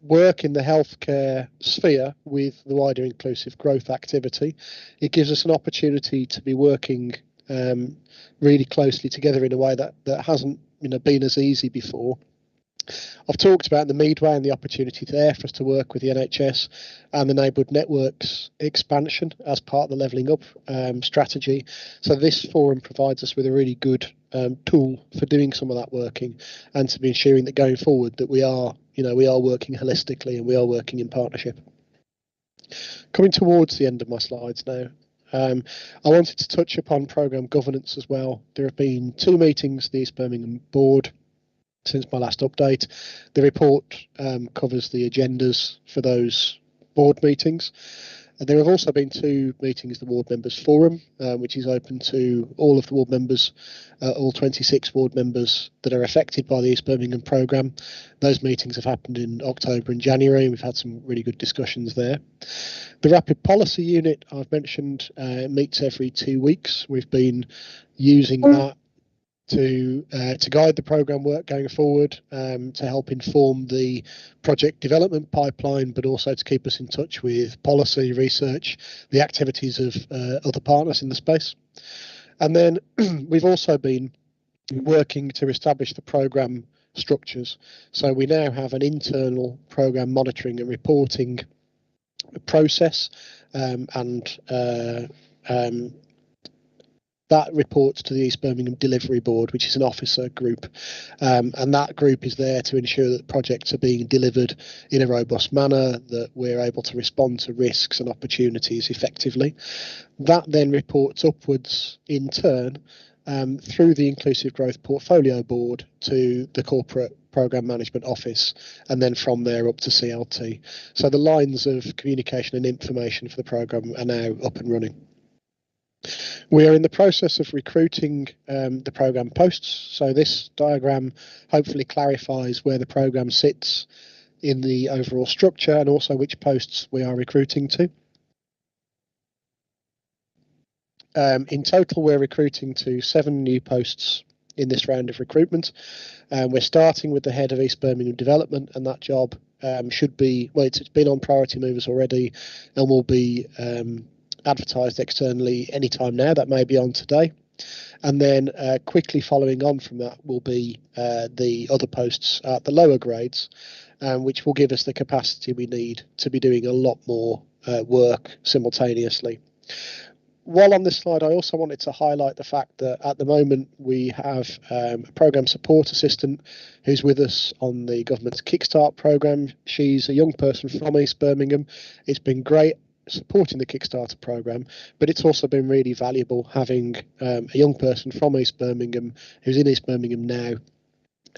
work in the healthcare sphere with the wider inclusive growth activity. It gives us an opportunity to be working really closely together in a way that hasn't been as easy before. I've talked about the Meadway and the opportunity there for us to work with the NHS and the neighbourhood networks expansion as part of the levelling up strategy. So this forum provides us with a really good tool for doing some of that working, and to be ensuring that going forward that we are working holistically and we are working in partnership. Coming towards the end of my slides now. I wanted to touch upon programme governance as well. There have been 2 meetings of the East Birmingham board since my last update. The report covers the agendas for those board meetings. And there have also been 2 meetings of the Ward Members Forum, which is open to all of the ward members, all 26 ward members that are affected by the East Birmingham programme. Those meetings have happened in October and January. We've had some really good discussions there. The Rapid Policy Unit I've mentioned meets every 2 weeks. We've been using that to guide the programme work going forward, to help inform the project development pipeline, but also to keep us in touch with policy, research, the activities of other partners in the space. And then we've also been working to establish the programme structures. So we now have an internal programme monitoring and reporting process, that reports to the East Birmingham Delivery Board, which is an officer group, and that group is there to ensure that projects are being delivered in a robust manner, that we're able to respond to risks and opportunities effectively. That then reports upwards in turn through the Inclusive Growth Portfolio Board to the Corporate Programme Management Office, and then from there up to CLT. So the lines of communication and information for the programme are now up and running. We are in the process of recruiting the programme posts. So this diagram hopefully clarifies where the programme sits in the overall structure and also which posts we are recruiting to. In total, we're recruiting to 7 new posts in this round of recruitment. We're starting with the head of East Birmingham Development, and that job should be, well, it's been on priority movers already and will be advertised externally anytime now. That may be on today. And then quickly following on from that will be the other posts at the lower grades, which will give us the capacity we need to be doing a lot more work simultaneously. While on this slide, I also wanted to highlight the fact that at the moment we have a programme support assistant who's with us on the government's Kickstart programme. She's a young person from East Birmingham. It's been great supporting the Kickstarter programme, but it's also been really valuable having a young person from East Birmingham who's in East Birmingham now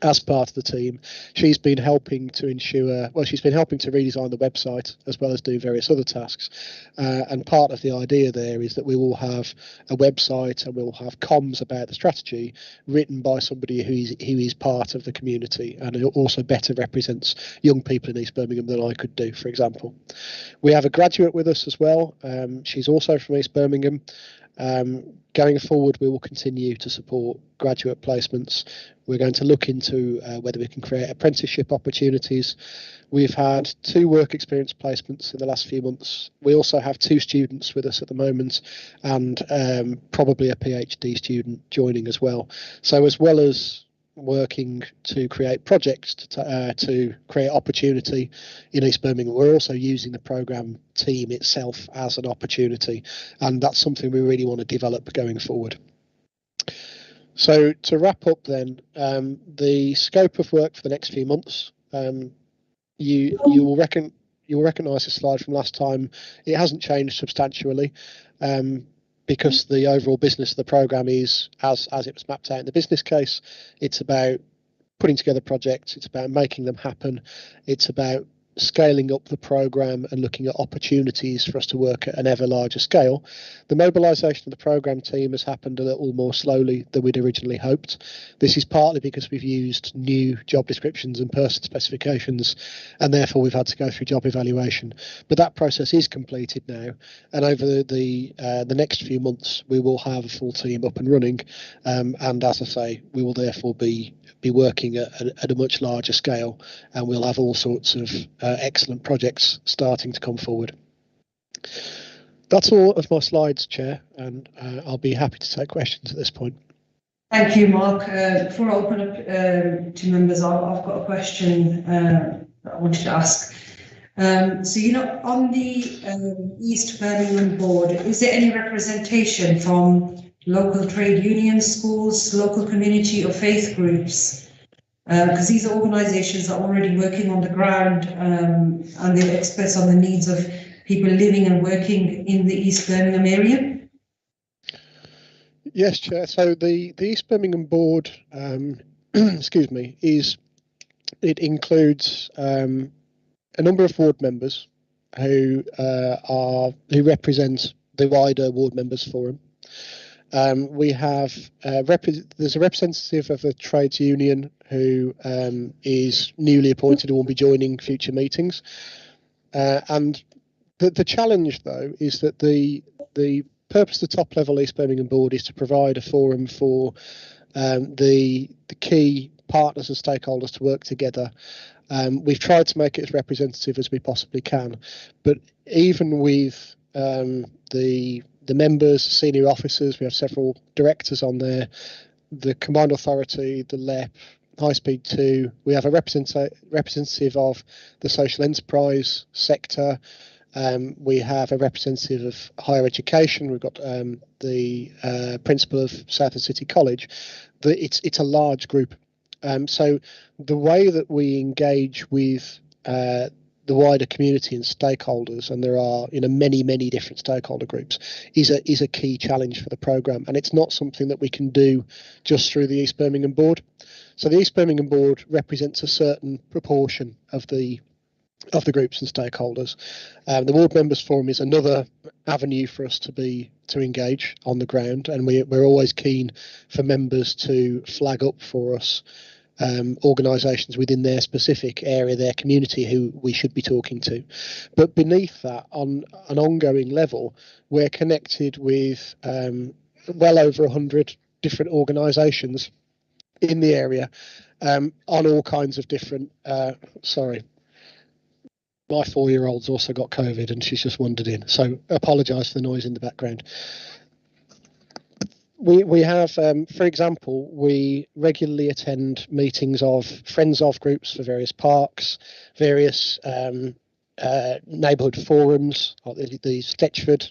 as part of the team. She's been helping to ensure, well, she's been helping to redesign the website as well as do various other tasks. And part of the idea there is that we will have a website and we'll have comms about the strategy written by somebody who is part of the community, and it also better represents young people in East Birmingham than I could do, for example. We have a graduate with us as well. She's also from East Birmingham. Going forward, we will continue to support graduate placements. We're going to look into whether we can create apprenticeship opportunities. We've had 2 work experience placements in the last few months. We also have 2 students with us at the moment, and probably a PhD student joining as well. So as well as working to create projects to create opportunity in East Birmingham, we're also using the programme team itself as an opportunity, and that's something we really want to develop going forward. So to wrap up then, the scope of work for the next few months, you will recognise this slide from last time. It hasn't changed substantially, because the overall business of the programme is as it was mapped out in the business case. It's about putting together projects, it's about making them happen, it's about scaling up the programme and looking at opportunities for us to work at an ever larger scale. The mobilisation of the programme team has happened a little more slowly than we'd originally hoped. This is partly because we've used new job descriptions and person specifications, and therefore we've had to go through job evaluation. But that process is completed now, and over the next few months we will have a full team up and running, and as I say, we will therefore be working at a much larger scale, and we'll have all sorts of excellent projects starting to come forward. That's all of my slides, Chair, and I'll be happy to take questions at this point. Thank you, Mark. Before I open up to members, I've got a question that I wanted to ask. So, on the East Birmingham board, is there any representation from local trade unions, schools, local community or faith groups? Because these are organisations that are already working on the ground, and they're experts on the needs of people living and working in the East Birmingham area. Yes, Chair. So the East Birmingham board, excuse me, includes a number of ward members who represent the wider ward members forum. We have there's a representative of a trades union who is newly appointed and will be joining future meetings. And the challenge, though, is that the purpose of the top level East Birmingham board is to provide a forum for the key partners and stakeholders to work together. We've tried to make it as representative as we possibly can, but even with the members, senior officers, we have several directors on there, the Combined Authority, the LEP, High Speed 2, we have a representative of the social enterprise sector, we have a representative of higher education, we've got the principal of Southend City College. It's a large group. So the way that we engage with the wider community and stakeholders, and there are many different stakeholder groups, is a key challenge for the programme, and it's not something that we can do just through the East Birmingham board. So the East Birmingham board represents a certain proportion of the groups and stakeholders. The ward members forum is another avenue for us to engage on the ground, and we're always keen for members to flag up for us organisations within their specific area, their community, who we should be talking to. But beneath that, on an ongoing level, we're connected with well over 100 different organisations in the area on all kinds of different, sorry, my 4-year-old's also got COVID and she's just wandered in, so apologise for the noise in the background. We have, for example, we regularly attend meetings of friends of groups for various parks, various neighbourhood forums, like the Stetchford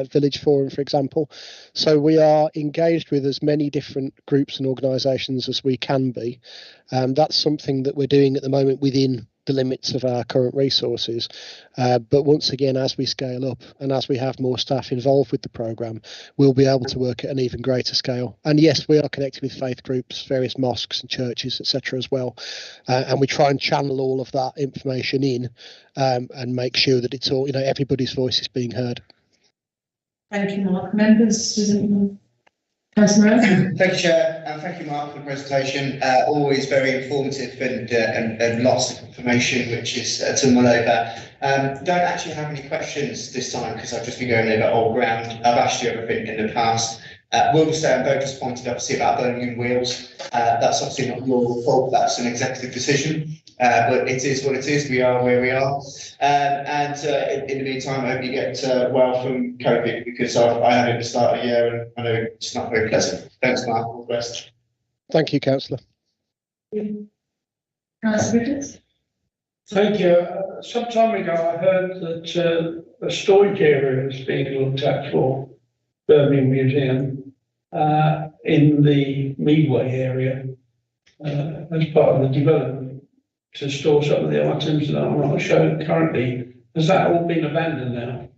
Village Forum, for example. So we are engaged with as many different groups and organisations as we can be. That's something that we're doing at the moment within the limits of our current resources. But once again, as we scale up and as we have more staff involved with the programme, we'll be able to work at an even greater scale. And yes, we are connected with faith groups, various mosques and churches, etc. as well. And we try and channel all of that information in and make sure that it's all, everybody's voice is being heard. Thank you, Mark. Members, Susan? Councillor Murray. Thank you, Chair, and thank you, Mark, for the presentation. Always very informative and lots of information, which is to mull over. Don't actually have any questions this time because I've just been going over old ground. I've asked you everything in the past. Will just say I'm very disappointed, obviously, about Birmingham wheels. That's obviously not your fault. That's an executive decision. But it is what it is. We are where we are. In the meantime, I hope you get well from COVID because I had it at the start of the year and I know it's not very pleasant. Thanks, Mark. All the best. Thank you, Councillor. Councillor Richards. Thank you. Some time ago, I heard that a storage area is being looked at for Birmingham Museum in the Meadway area as part of the development to store some of the items that are not shown currently. Has that all been abandoned now?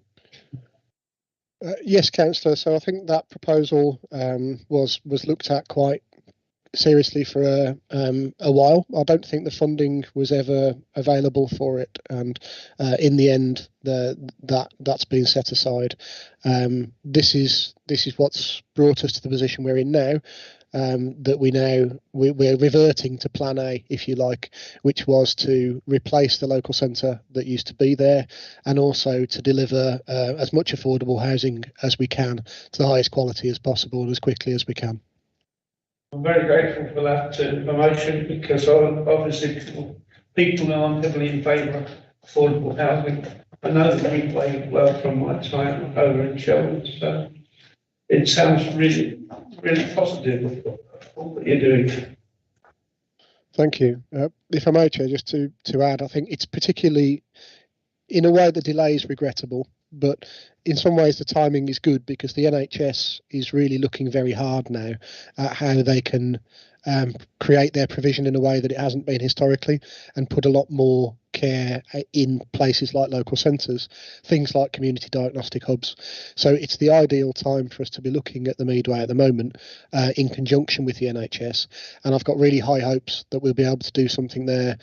Yes, Councillor. So I think that proposal was looked at quite seriously for a while. I don't think the funding was ever available for it, and in the end, that's been set aside. This is what's brought us to the position we're in now. That we're reverting to plan A, if you like, which was to replace the local centre that used to be there, and also to deliver as much affordable housing as we can to the highest quality as possible and as quickly as we can. I'm very grateful for that information because obviously people know I'm heavily in favour of affordable housing. I know the Meadway well from my time over in Shelburne, so it sounds really positive what you're doing. Thank you. If I may, Chair, just to add, I think it's particularly, in a way, the delay is regrettable, but in some ways the timing is good because the NHS is really looking very hard now at how they can create their provision in a way that it hasn't been historically and put a lot more care in places like local centres, things like community diagnostic hubs. So it's the ideal time for us to be looking at the Meadway at the moment in conjunction with the NHS, and I've got really high hopes that we'll be able to do something there,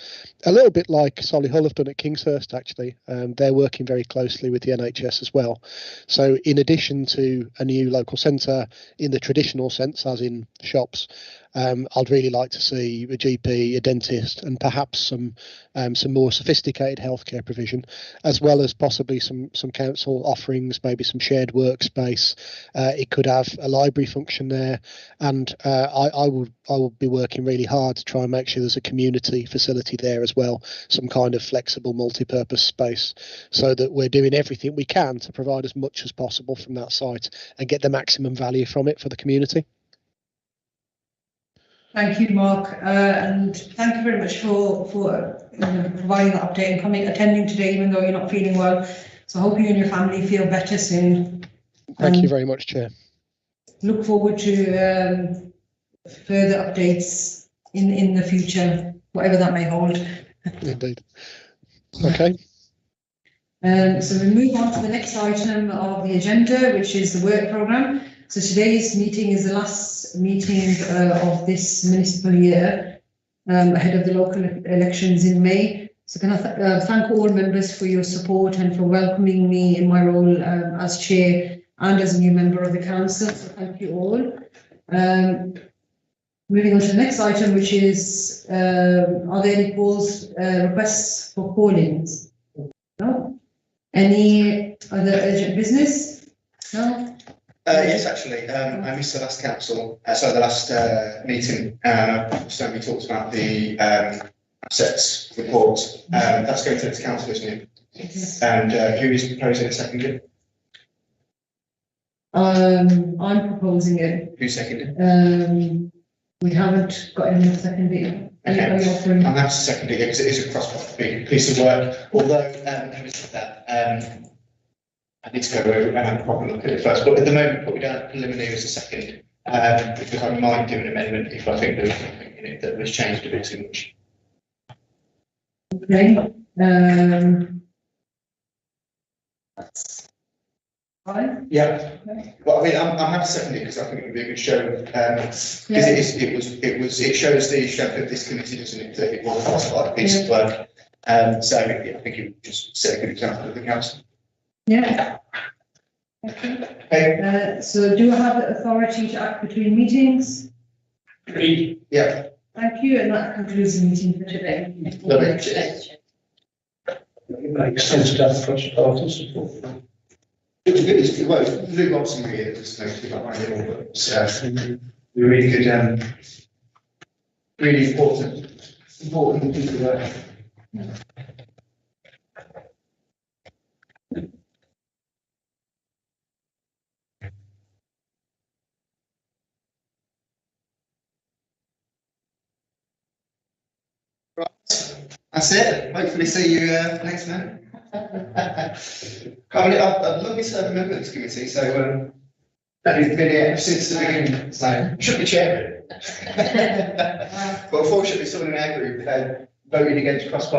a little bit like Solihull have done at Kingshurst actually. They're working very closely with the NHS as well. So in addition to a new local centre in the traditional sense, as in shops, I'd really like to see a GP, a dentist, and perhaps some more sophisticated healthcare provision, as well as possibly some council offerings, maybe some shared workspace. It could have a library function there, and I will be working really hard to try and make sure there's a community facility there as well, some kind of flexible multi-purpose space, so that we're doing everything we can to provide as much as possible from that site and get the maximum value from it for the community. Thank you, Mark, and thank you very much for providing that update and attending today, even though you're not feeling well. So I hope you and your family feel better soon. Thank you very much, Chair. Look forward to further updates in the future, whatever that may hold. Indeed. Okay. So we move on to the next item of the agenda, which is the work programme. So today's meeting is the last meeting of this municipal year ahead of the local elections in May. So can I thank all members for your support and for welcoming me in my role as chair and as a new member of the council. So thank you all. Moving on to the next item, which is are there any requests for call-ins? No? Any other urgent business? No? Yes, actually, I missed the last council, the last meeting. So we talked about the assets report. That's going to the council, isn't it? Yes. And who is proposing a second? I'm proposing it. Who seconded? We haven't got any second yet. Okay. I'm happy to second it because it is a cross-party piece of work. Although, having said that, I need to go over and have a proper look at it first. But at the moment, put me down preliminary as a second, because I might do an amendment if I think there was something in it that was changed a bit too much. Okay. That's fine. Yeah. Well, I mean, I'm happy to second it because I think it would be a good show. Because it shows the strength of this committee, doesn't it? That it was a cross-party piece of work. So yeah, I think it would just set a good example of the council. Yeah. Okay, So do I have the authority to act between meetings? yeah, Thank you, and that concludes the meeting for today. lovely. It makes sense to have cross-party support. It's, well, Luke Watson really, just noted about my deal, but, really good, really important piece of work. That's it. Hopefully see you next month. I've lovely to have a member of this committee, so I've been here since the beginning, so should be chairing. But unfortunately, someone in our group voted against cross